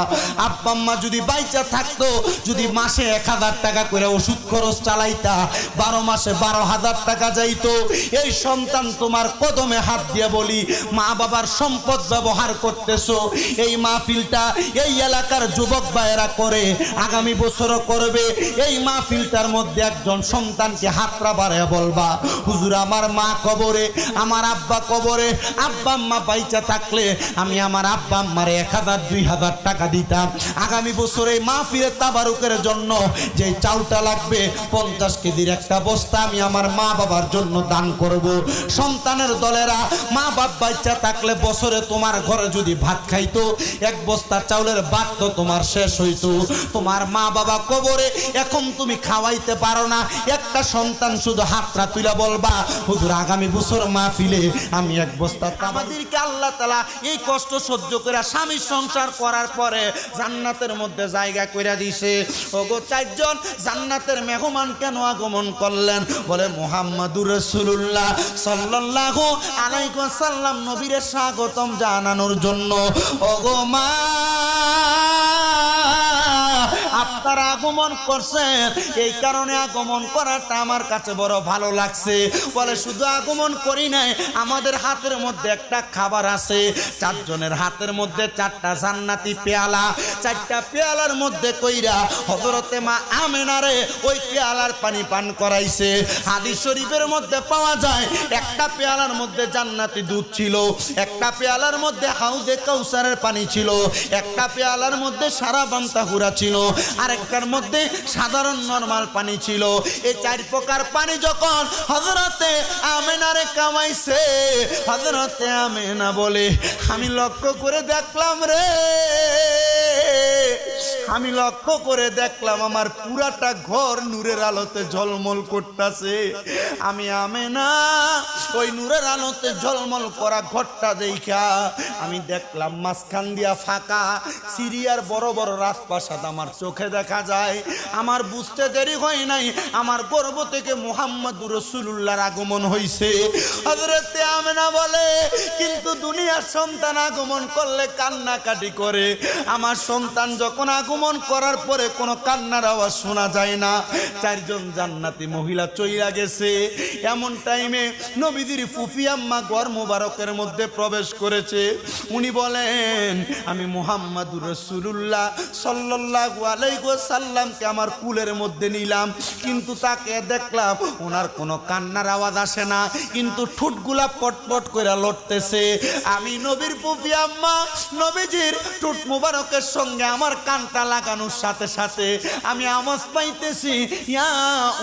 আব্বা আম্মা যদি বাইচা থাকতো, যদি মাসে 1,000 টাকা করে ওষুধ খরচ চালাইতা, 12 মাসে 12,000 টাকা যাইতো। এই সন্তান তোমার কদমে হাত দিয়ে বলি, মা বাবার সম্পদ ব্যবহার করতেছো। এই মাহফিলটা এই এলাকার যুবক ভাইয়েরা করে, আগামী বছরও করবে। এই মাহফিলটার মধ্যে একজন সন্তানকে হাতরা বাড়ায় বলবা, হুজুর আমার মা কবরে, আমার আব্বা কবরে, আব্বা আম্মা বাইচা থাকলে আমি আমার আব্বা আম্মারে 1,000 2,000 টাকা দিতাম। আগামী বছর এই মাহফিলে তাবারুকের জন্য যে চাউলটা লাগবে 50 কেজির একটা বস্তা আমি আমার মা বাবার জন্য দান করব। সন্তানের দলেরা, মা বাপ বাইচা থাকলে বছরে তোমার ঘরে যদি ভাত খাইতো, 1 বস্তা চাউলের ভাত তো তোমার শেষ হইতো। তোমার মা বাবা কবরে, এখন তুমি খাওয়াইতে পারো না। একটা সন্তান শুধু হাতটা তুলে বলবা, হুজুর আগামী বছর মাহফিলে আমি 1 বস্তা। আমাদেরকে আল্লাহ তাআলা এই কষ্ট সহ্য করে স্বামী সংসার করার পরে জান্নাতের মধ্যে জায়গা কইরা দিয়েছে। ওগো 4 জন জান্নাতের মেহমান কেন আগমন করলেন? বলে মুহাম্মাদুর রাসূলুল্লাহ সাল্লাল্লাহু আলাইহি ওয়াসাল্লাম নবীর স্বাগতম জানানোর জন্য। ওগো মা, আপনারা আগমন করছেন, এই কারণে আগমন করাটা আমার কাছে বড় ভালো লাগছে। বলে শুধু আগমন করি নাই, আমাদের হাতের মধ্যে একটা খাবার আছে। 4 জনের হাতের মধ্যে 4টা জান্নাতি পেয়ালা, 4টা পেয়ালার মধ্যে কইরা হযরতে মা আমেনারে ওই পেয়ালার পানি পান করাইছে। হাদিস শরীফের মধ্যে পাওয়া যায়, একটা পেয়ালার মধ্যে জান্নাতি দুধ ছিল, একটা পেয়ালার মধ্যে হাউজে কাউসারের পানি ছিল, একটা পেয়ালার মধ্যে সারাবান তাহুরা ছিল, আরেকটার মধ্যে সাধারণ নরমাল পানি ছিল। এই 4 প্রকার পানি যখন হযরতে আমেনারে কামাইছে, হযরতে আমেনা বলে, আমি লক্ষ্য করে দেখলাম রে, আমি লক্ষ্য করে দেখলাম আমার পুরাটা ঘর নূরের আলোতে ঝলমল করতেছে। আমি আমেনা ওই নূরের আলোতে ঝলমল করা ঘরটা দেখা আমি দেখলাম মাঝখান দিয়া ফাঁকা, সিরিয়ার বড় বড় রাজপ্রাসাদ আমার চোখে দেখা যায়। আমার বুঝতে দেরি হয় নাই, আমার গর্ভ থেকে মুহাম্মাদুর রাসূলুল্লাহর আগমন হইছে। হযরতে আমেনা বলে, কিন্তু দুনিয়ার সন্তান আগমন করলে কান্নাকাটি করে, আমার সন্তান যখন আগমন করার পরে কোনো কান্নার আওয়াজ শোনা যায় না। 4 জন জান্নাতি মহিলা চইলা গেছে। এমন টাইমে নবীজির ফুফি আম্মা ঘর মোবারকের মধ্যে প্রবেশ করেছে। উনি বলেন, আমি মুহাম্মাদুর রাসূলুল্লাহ সাল্লাল্লাহু আলাইহি ওয়াসাল্লামকে আমার কুলের মধ্যে নিলাম, কিন্তু তাকে দেখলাম ওনার কোনো কান্নার আওয়াজ আসে না, কিন্তু ঠোঁটগুলা পটপট করে লড়তেছে। আমি নবীর ফুফি আম্মা নবীজির ঠোঁট মোবারকের সঙ্গে আমার কানটা লাগানোর সাথে সাথে আমি আওয়াজ পাইতেছি, ইয়া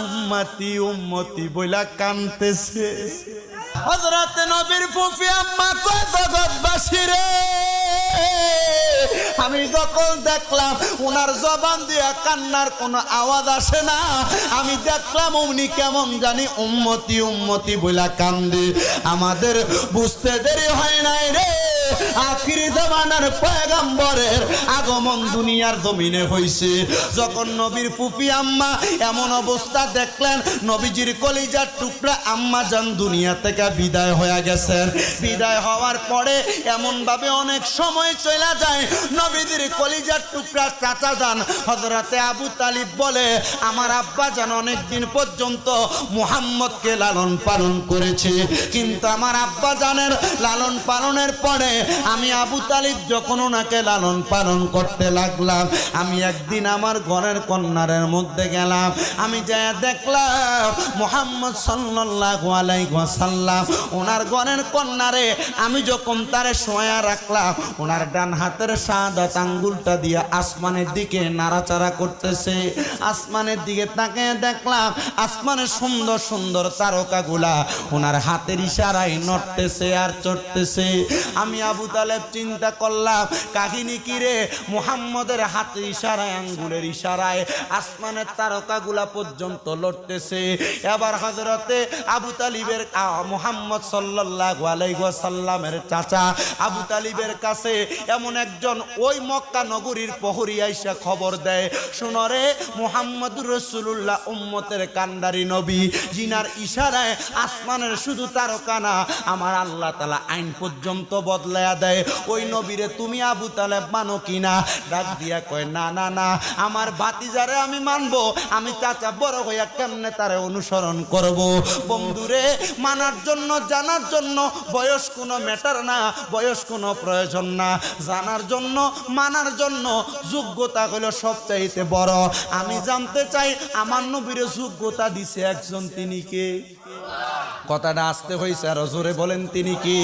উম্মতি উম্মতি বইলা কানতেছে। হযরত নবীর ফুফি আম্মা কয়, জগৎবাসী রে, আমি যখন দেখলাম ওনার জবান দিয়া কান্নার কোনো আওয়াজ আসে না, আমি দেখলাম উনি কেমন জানি উম্মতি উম্মতি বইলা কান্দে। আমাদের বুঝতে দেরি হয় নাই রে, আখিরি জামানার পয়গম্বরের আগমন দুনিয়ার জমিনে হইছে। যখন নবীর ফুফি আম্মা এমন অবস্থা দেখলেন, নবীজির কলিজার টুকরা আম্মা জান দুনিয়া থেকে বিদায় হয়ে গেছেন। বিদায় হওয়ার পরে এমন ভাবে অনেক সময় চলে যায়, নবীজি নবীজির কলিজার টুকরা চাচা যান হযরতে আবু তালিব বলে আমার আব্বা জান অনেকদিন পর্যন্ত মুহাম্মদকে লালন পালন করেছে, কিন্তু আমার আব্বা জানের লালন পালনের পরে আমি আবু তালিব যখন ওনাকে লালন পালন করতে লাগলাম, আমি একদিন আমার ঘরের কন্যারের মধ্যে গেলাম, আমি যাই দেখলাম মুহাম্মদ সাল্লাল্লাহু আলাইহি ওয়াসাল্লাম ওনার ঘরের কন্যারে আমি যখন তারে শোয়া রাখলাম, ওনার ডান হাতের শাহাদাত আঙ্গুলটা দিয়ে আসমানের দিকে নাড়াচাড়া করতেছে। আসমানের দিকে তাকিয়ে দেখলাম আসমানের সুন্দর সুন্দর তারকাগুলা ওনার হাতের ইশারায় নড়তেছে আর চড়তেছে। আমি আবু তালেব চিন্তা করলাম কাহিনী কি রে, মুহাম্মদের হাতের ইশারায় আঙ্গুলের ইশারায় আসমানের তারকাগুলা পর্যন্ত লড়তেছে। এবার হযরতে আবু তালিবের মুহাম্মদ সাল্লাল্লাহু আলাইহি ওয়াসাল্লামের চাচা আবু তালিবের কাছে এমন একজন ওই মক্কা নগরীর প্রহরী আইসা খবর দেয়, শুনো রে মুহাম্মদুর রাসূলুল্লাহ উম্মতের কান্ডারি নবী, জিনার ইশারায় আসমানের শুধু তারকা না আমার আল্লাহ তাআলা আইন পর্যন্ত বদলায়া দেয়, ওই নবীরে তুমি আবু তালেব মানো কিনা? ডাক দিয়া কয় না না না, আমার ভাতিজারে আমি মানবো, আমি চাচা বড় হইয়া কেমনে তারে অনুসরণ করব। বন্ধুরে, মানার জন্য জানার জন্য বয়স কোনো ম্যাটার না, বয়স কোনো প্রয়োজন না, জানার জন্য মানার জন্য যোগ্যতা হলো সবচাইতে বড়। আমি জানতে চাই আমার নবীরে যোগ্যতা দিছে একজন, তিনি কে? কথাটা আসতে হয়েছে আর জোরে বলেন তিনি কি?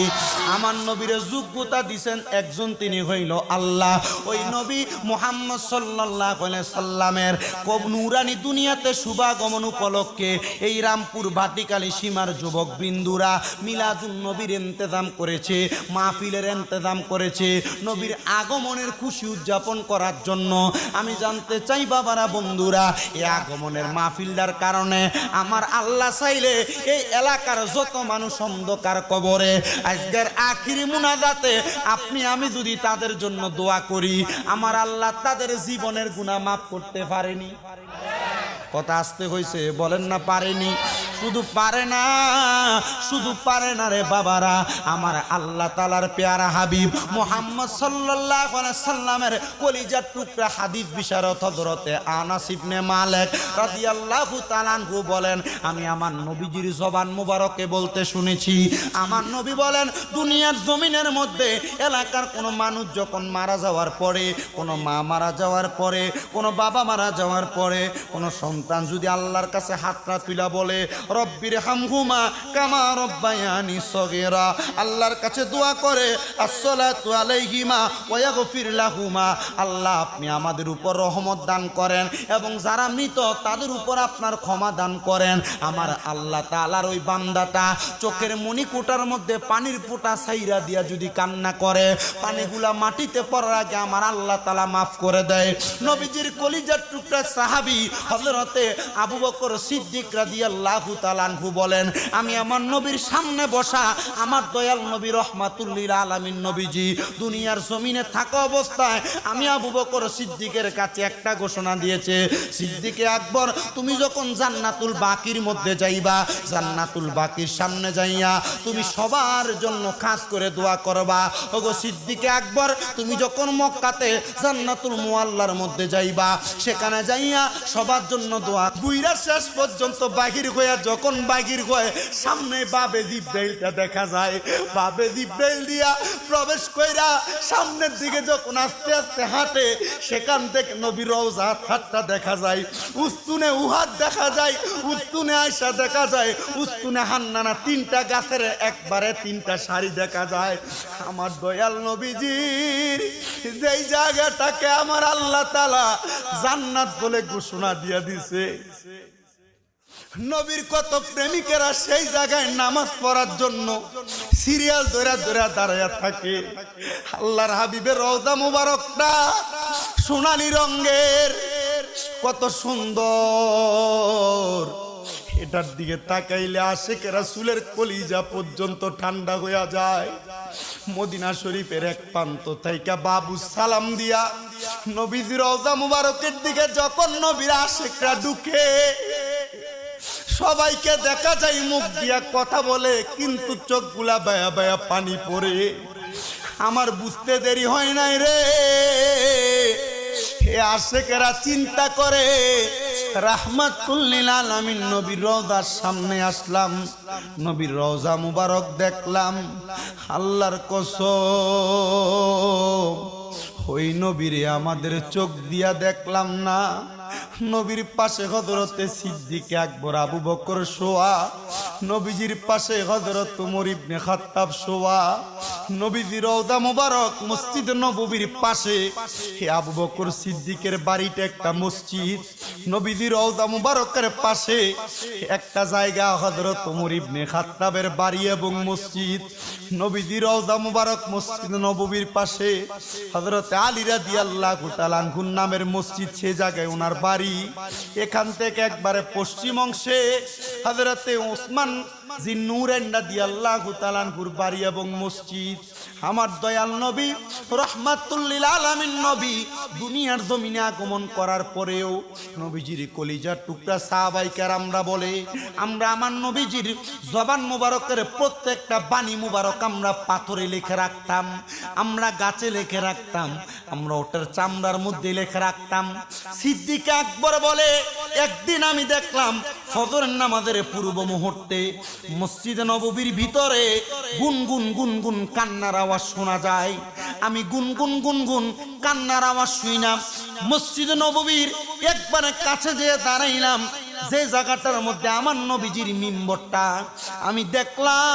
আমার নবীরে যোগ্যতা দিছেন একজন, তিনি হইল আল্লাহ। ওই নবী মুহাম্মদ সাল্লাল্লাহু আলাইহি সাল্লামের নূরানি দুনিয়াতে শুভাগমন উপলক্ষে এই রামপুর ভাটিকালী সীমার যুবক বিন্দুরা মিলাদুন নবীর ইন্তেজাম করেছে, মাহফিলের ইন্তেজাম করেছে নবীর আগমনের খুশি উদযাপন করার জন্য। আমি জানতে চাই বাবারা বন্ধুরা, এই আগমনের মাহফিলটার কারণে আমার আল্লাহ চাইলে এই এলাকার যত মানুষ অন্ধকার কবরে আজকের আখিরি মুনাজাতে আপনি আমি যদি তাদের জন্য দোয়া করি, আমার আল্লাহ তাদের জীবনের গুনাহ মাফ করতে পারেনি। কথা আসতে হয়েছে, বলেন না পারেনি? শুধু পারে না, শুধু পারে না রে বাবারা, আমার আল্লাহ তাআলার পেয়ারা হাবিব মুহাম্মদ সাল্লাল্লাহু আলাইহি সাল্লামের কলিজার টুকরা হাদিস বিশারদ হযরতে আনাস ইবনে মালিক রাদিয়াল্লাহু তাআলা আনহু বলেন, আমি আমার নবীজির জবান মুবারকে বলতে শুনেছি, আমার নবী বলেন দুনিয়ার জমিনের মধ্যে এলাকার কোনো মানুষ যখন মারা যাওয়ার পরে, কোনো মা মারা যাওয়ার পরে, কোনো বাবা মারা যাওয়ার পরে, কোনো সন্তান যদি আল্লাহর কাছে হাতটা তুলা বলে রব্বির হামহুমা কামা রব্বায়ানি সগীরা, আল্লাহর কাছে দোয়া করে আসসালাতু আলাইহিমা ওয়া ইয়াগফির লাহুমা, আল্লাহ আপনি আমাদের উপর রহমত দান করেন এবং যারা মৃত তাদের উপর আপনার ক্ষমা দান করেন। আমার আল্লাহ তাআলার ওই বান্দাটা চোখের মণিকোটার মধ্যে পানির ফোঁটা ছাইরা দিয়া যদি কান্না করে, পানিগুলা মাটিতে পড়ার আগে আমার আল্লাহ তাআলা মাফ করে দেয়। নবীজির কলিজার টুকরা সাহাবী হযরতে আবু বকর সিদ্দিক রাদিয়াল্লাহু তাআলা আনহু বলেন, আমি আমার নবীর সামনে বসা আমার দয়াল নবী রহমাতুল লিল আলামিন নবীজি দুনিয়ার জমিনে থাকা অবস্থায় আমি আবু বকর সিদ্দিকের কাছে একটা ঘোষণা দিয়েছে, সিদ্দিকে আকবর তুমি যখন জান্নাতুল বাকির মধ্যে যাইবা, জান্নাতুল বাকির সামনে যাইয়া তুমি সবার জন্য খাস করে দোয়া করবা। ওগো সিদ্দিকে আকবর, তুমি যখন মক্কাতে জান্নাতুল মুআল্লার মধ্যে যাইবা, সেখানে যাইয়া সবার জন্য দোয়া। বুইরা শেষ পর্যন্ত বাহির হইয়া যখন বাহির হয়ে সামনে বাবে জিব্রাইলটা দেখা যায়, বাবে জিব্রাইল দিয়া প্রবেশ কইরা সামনের দিকে যখন আস্তে আস্তে হাঁটে, সেখান থেকে নবীর রওজা হাতটা দেখা যায়, উস্তুনে উহাদ দেখা যায়, উস্তুনে আয়সা দেখা যায়, উস্তুনে হান্নানা, তিনটা গাছের একবারে তিনটা সারি দেখা যায়। আমার দয়াল নবীজির যেই জায়গাটাকে আমার আল্লাহ তাআলা জান্নাত বলে ঘোষণা দিয়া দিছে, নবীর কত প্রেমিকেরা সেই জায়গায় নামাজ পড়ার জন্য সিরিয়াল ধরে ধরে দাঁড়ায়া থাকে। আল্লাহর হাবিবের রওজা মুবারকটা সোনালী রঙের, কত সুন্দর, এটার দিকে তাকাইলে আশিকে রাসূলের কলিজা পর্যন্ত ঠান্ডা হইয়া যায়। মদিনা শরীফের এক প্রান্ত থেকে বাবু সালাম দিয়া নবীজির রওজা মুবারকের দিকে যখন নবীর আশিকরা ঢুকে, সবাইকে দেখা যায় মুখ দিয়া কথা বলে, কিন্তু চোখগুলা বায়া বায়া পানি পড়ে। আমার বুঝতে দেরি হয় নাই রে, আশেকেরা চিন্তা করে রাহমাতুল লিল আলামিন নবীর রওজার সামনে আসলাম, নবীর রওজা মুবারক দেখলাম। আল্লাহর কসম, ওই নবীরে আমাদের চোখ দিয়া দেখলাম না। নবীর পাশে হযরতে সিদ্দিক আকবর আবু বকর শোয়া, নবীজির পাশে হযরত উমর ইবনে খাত্তাব শোয়া। নবীজির রওজা মুবারক মসজিদ নববীর পাশে, হে আবু বকর সিদ্দিকের বাড়িটা একটা মসজিদ, নবীজির রওজা মুবারকের পাশে একটা জায়গা হযরত উমর ইবনে খাত্তাবের বাড়ি এবং মসজিদ। নবীজির রওজা মুবারক মসজিদ নববীর পাশে হযরত আলী রাদিয়াল্লাহু তাআলা আনহুর নামের মসজিদ, সে জায়গায় ওনার বাড়ি। এখান থেকে একবারে পশ্চিম অংশে হযরতে ওসমান জিন্নুরাইন রাদিয়াল্লাহু তাআলা আনহুর বাড়ি এবং মসজিদ। আমার দয়াল নবী রাহমাতুল লিল আলামিন নবী দুনিয়ার জমিনে আগমন করার পরেও নবীজির কলিজার টুকরা সাহাবায়ে কেরামরা বলে, আমরা আমার নবীজির জবান মুবারকের প্রত্যেকটা বাণী মুবারক আমরা পাথরে লিখে রাখতাম, আমরা গাছে লিখে রাখতাম, আমরা ওটার চামড়ার মধ্যে লিখে রাখতাম। সিদ্দিক আকবর বলে, একদিন আমি দেখলাম ফজরের নামাজের পূর্ব মুহূর্তে মসজিদ নববীর ভিতরে গুনগুন গুনগুন কান্নার আওয়াজ শোনা যায়। আমি গুনগুন গুনগুন কান্নার আওয়াজ শুনলাম। মসজিদ নববীর একবারে কাছে যেয়ে দাঁড়াইলাম, যে জায়গাটার মধ্যে আমার নবীজির মিম্বরটা আমি দেখলাম,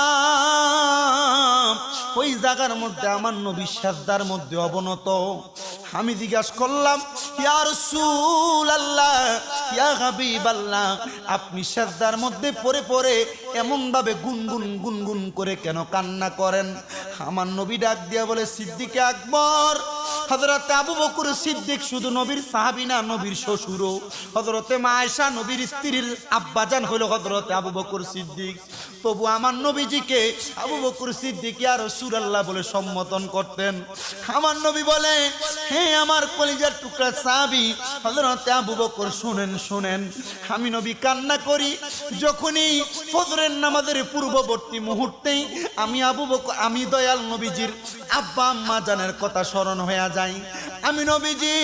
ওই জায়গার মধ্যে আমার নবী সাজদার মধ্যে অবনত। আমি জিজ্ঞাসা করলাম, ইয়া রাসূলুল্লাহ, ইয়া হাবিবাল্লাহ, আপনি সাজদার মধ্যে পড়ে পড়ে এমন ভাবে গুনগুন গুনগুন করে কেন কান্না করেন? আমার নবী ডাক দিয়া বলে, সিদ্দিক আকবর, হযরত আবু বকর সিদ্দিক শুধু নবীর সাহাবী না, নবীর শ্বশুরও। হযরতে মা আয়েশা নবীর স্ত্রীর আব্বাজান হলো হযরত আবু বকর সিদ্দিক। তবু আমার নবীজিকে আবু বকর সিদ্দিক ইয়া রাসূলুল্লাহ বলে সম্বোধন করতেন। আমার নবী বলে, হে আমার কলিজার টুকরা সাহাবী হযরত আবু বকর, শুনেন শুনেন, আমি নবী কান্না করি যখনই ফজরের নামাজের পূর্ববর্তী মুহূর্তেই আমি দয়াল নবীজির আব্বা আম্মা জানের কথা স্মরণ হয়ে যায়। আমি নবীজি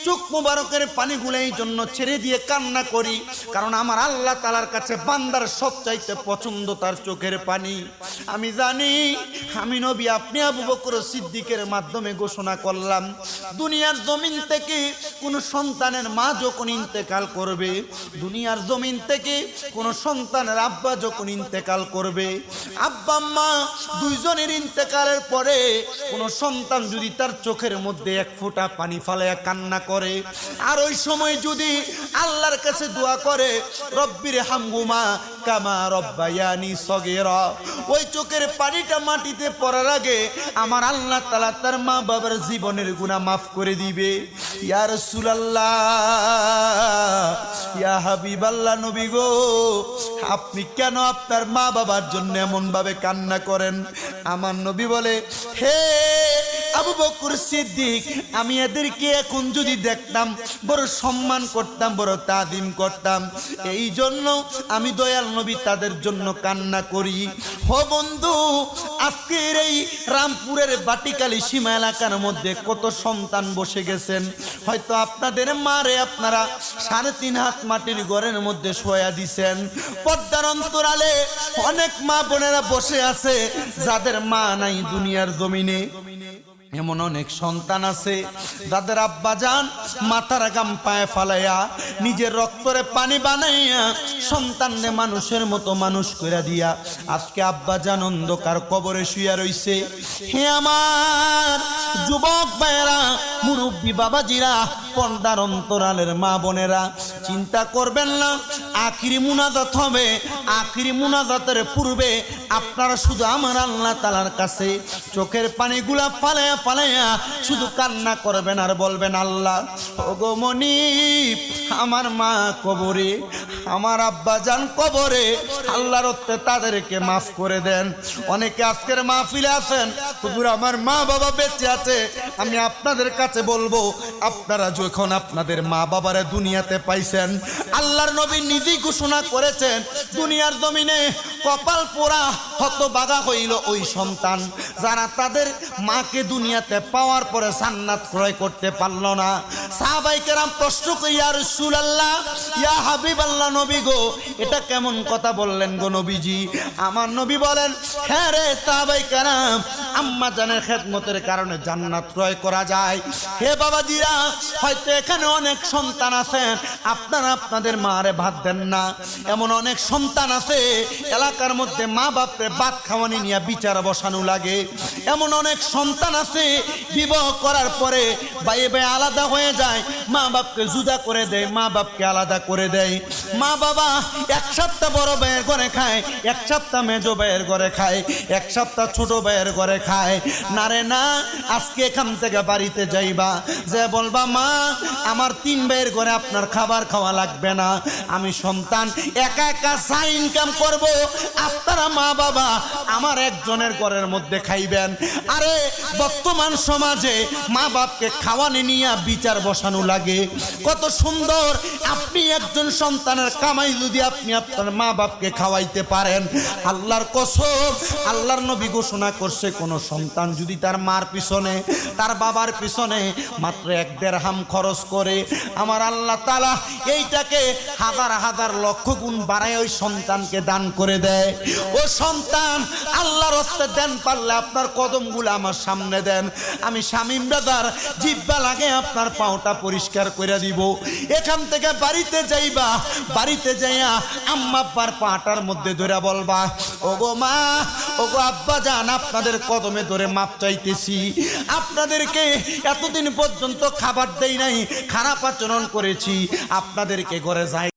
চোখ মুবারকের পানিগুলো এই জন্য ছেড়ে দিয়ে কান্না করি, কারণ আমার আল্লাহ তাআলার কাছে বান্দার সবচাইতে পছন্দ তার চোখের পানি। আমি জানি আমি নবী আপনি আবু বকর সিদ্দিকের মাধ্যমে ঘোষণা করলাম, দুনিয়ার জমিন থেকে কোন সন্তানের মা যখন ইন্তেকাল করবে, দুনিয়ার জমিন থেকে কোন সন্তানের আব্বা যখন ইন্তেকাল করবে, আব্বা আম্মা দুইজনের ইন্তেকালের পরে কোন সন্তান যদি তার চোখের মধ্যে এক ফোঁটা পানি ফালায়া কান্না করে, আর ওই সময় যদি আল্লাহর কাছে দোয়া করে, রব্বির হামহুমা কামা রব্বায়ানি সগীরা, ওই চোখের পানিটা মাটিতে পড়ার আগে আমার আল্লাহ তাআলা তার মা বাবার জীবনের গুনাহ মাফ করে দিবে। ইয়া রাসূলুল্লাহ, ইয়া হাবিবাল্লাহ, নবী গো, আপনি কেন আপনার মা বাবার জন্য এমন ভাবে কান্না করেন? আমার নবী বলে, হে আবু বকর সিদ্দিক, আমি এদেরকে এখন যদি দেখতাম বড় সম্মান করতাম, বড় তাজিম করতাম, এই জন্য আমি দয়াল নবী তাদের জন্য কান্না করি। হো বন্ধু, আজকের এই রামপুরের বাটিকালী সীমা এলাকার মধ্যে কত সন্তান বসে গেছেন, হয়তো আপনাদের মারে আপনারা 3.5 হাত মাটির ঘরের মধ্যে শোয়া দিছেন। পর্দার অন্তরালে অনেক মা বোনেরা বসে আছে যাদের মা নাই দুনিয়ার জমিনে। এমন অনেক সন্তান আছে যাদের আব্বাজান মাথার গাম পায়ে ফালাইয়া নিজের রক্তরে পানি বানাইয়া সন্তানরে মানুষের মতো মানুষ করে দিয়া আজকে আব্বাজান অন্ধকার কবরে শুয়ে রইছে। হে আমার যুবক ভাইয়েরা, মুরব্বী বাবাজিরা, পর্দার অন্তরালের মা বোনেরা, চিন্তা করবেন না, আখিরি মুনাজাত হবে। আখিরি মুনাজাতের পূর্বে আপনারা শুধু আমার আল্লাহ তাআলার কাছে চোখের পানিগুলা ফালাইয়া ফালাইয়া শুধু কান্না করবেন আর বলবেন, আল্লাহ ওগো মনিব, আমার মা কবরে, আমার আব্বা জান কবরে, আল্লাহর হস্তে তাদেরকে মাফ করে দেন। অনেকে আজকের মাহফিলে আছেন, তবুও আমার মা বাবা বেঁচে আছে। আমি আপনাদের কাছে বলবো, আপনারা যখন আপনাদের মা বাবারে দুনিয়াতে পাইছেন, আল্লাহর নবী নিজেই ঘোষণা করেছেন, দুনিয়ার জমিনে কপাল পোড়া হতভাগা হইল ওই সন্তান যারা তাদের মাকে দুনিয়াতে পাওয়ার পরে জান্নাত ক্রয় করতে পারল না। সাহাবায়ে কেরাম প্রশ্ন করে, ইয়া রাসূলুল্লাহ, ইয়া হাবিবাল্লাহ, নবী গো, এটা কেমন কথা বললেন গো নবীজি? আমার নবী বলেন, হ্যাঁ রে সাহাবায়ে কেরাম, আম্মা জানের খেদমতের কারণে জান্নাত ক্রয় করা যায়। হে বাবাজিরা, হয়তো এখানে অনেক সন্তান আছেন, আপনারা আপনাদের মারে ভাত দেন না। এমন অনেক সন্তান আছে এলাকার মধ্যে মা বাপরে ভাত খাওয়ানি নিয়ে বিচার বসানো লাগে। এমন অনেক সন্তান আছে বিবাহ করার পরে ভাই ভাই আলাদা হয়ে যায়, মা বাপকে জুদা করে দেয়, মা বাপকে আলাদা করে দেয়। মা বাবা এক সপ্তাহ বড় ভাইয়ের ঘরে খায়, এক সপ্তাহ মেজো ভাইয়ের ঘরে খায়, এক সপ্তাহ ছোট ভাইয়ের ঘরে খায়। না রে না, আজকে এখান থেকে বাড়িতে যাইবা, যে বলবা মা আমার 3 ভাইয়ের ঘরে আপনার খাবার খাওয়া লাগবে না, আমি সন্তান একা একা যা ইনকাম করব আপনারা মা বাবা আমার একজনের ঘরের মধ্যে খাইবেন। আরে বর্তমান সমাজে মা বাপকে খাওয়ানি নিয়ে বিচার বসানো লাগে। কত সুন্দর, আপনি একজন সন্তানের কামাই যদি আপনি আপনার মা বাপকে খাওয়াইতে পারেন, আল্লাহর কসম, আল্লাহর নবী ঘোষণা করছে, কোন সন্তান যদি তার মার পিছনে তার বাবার পিছনে মাত্র 1 দিরহাম খরচ করে, আমার আল্লাহ তাআলা এইটাকে হাজার হাজার লক্ষ গুণ বাড়ায় ওই সন্তানকে দান করে দেয়। ও সন্তান, আল্লাহর রাস্তায় দেন, পারলে আপনার কদমগুলো আমার সামনে দেন, আমি শামীম ব্রাদার জিব্বা লাগে আপনার পাওটা পরিষ্কার করে দিব। এখান থেকে বাড়িতে যাইবা, বাড়িতে যাইয়া আম্মা আব্বার পাটার মধ্যে ধরে বলবা, ওগো মা, ওগো আব্বা জান, আপনাদের কদমে ধরে মাপ চাইতেছি, আপনাদেরকে এতদিন পর্যন্ত খাবার দেই নাই, খারাপ আচরণ করেছি, আপনাদেরকে ঘরে যাই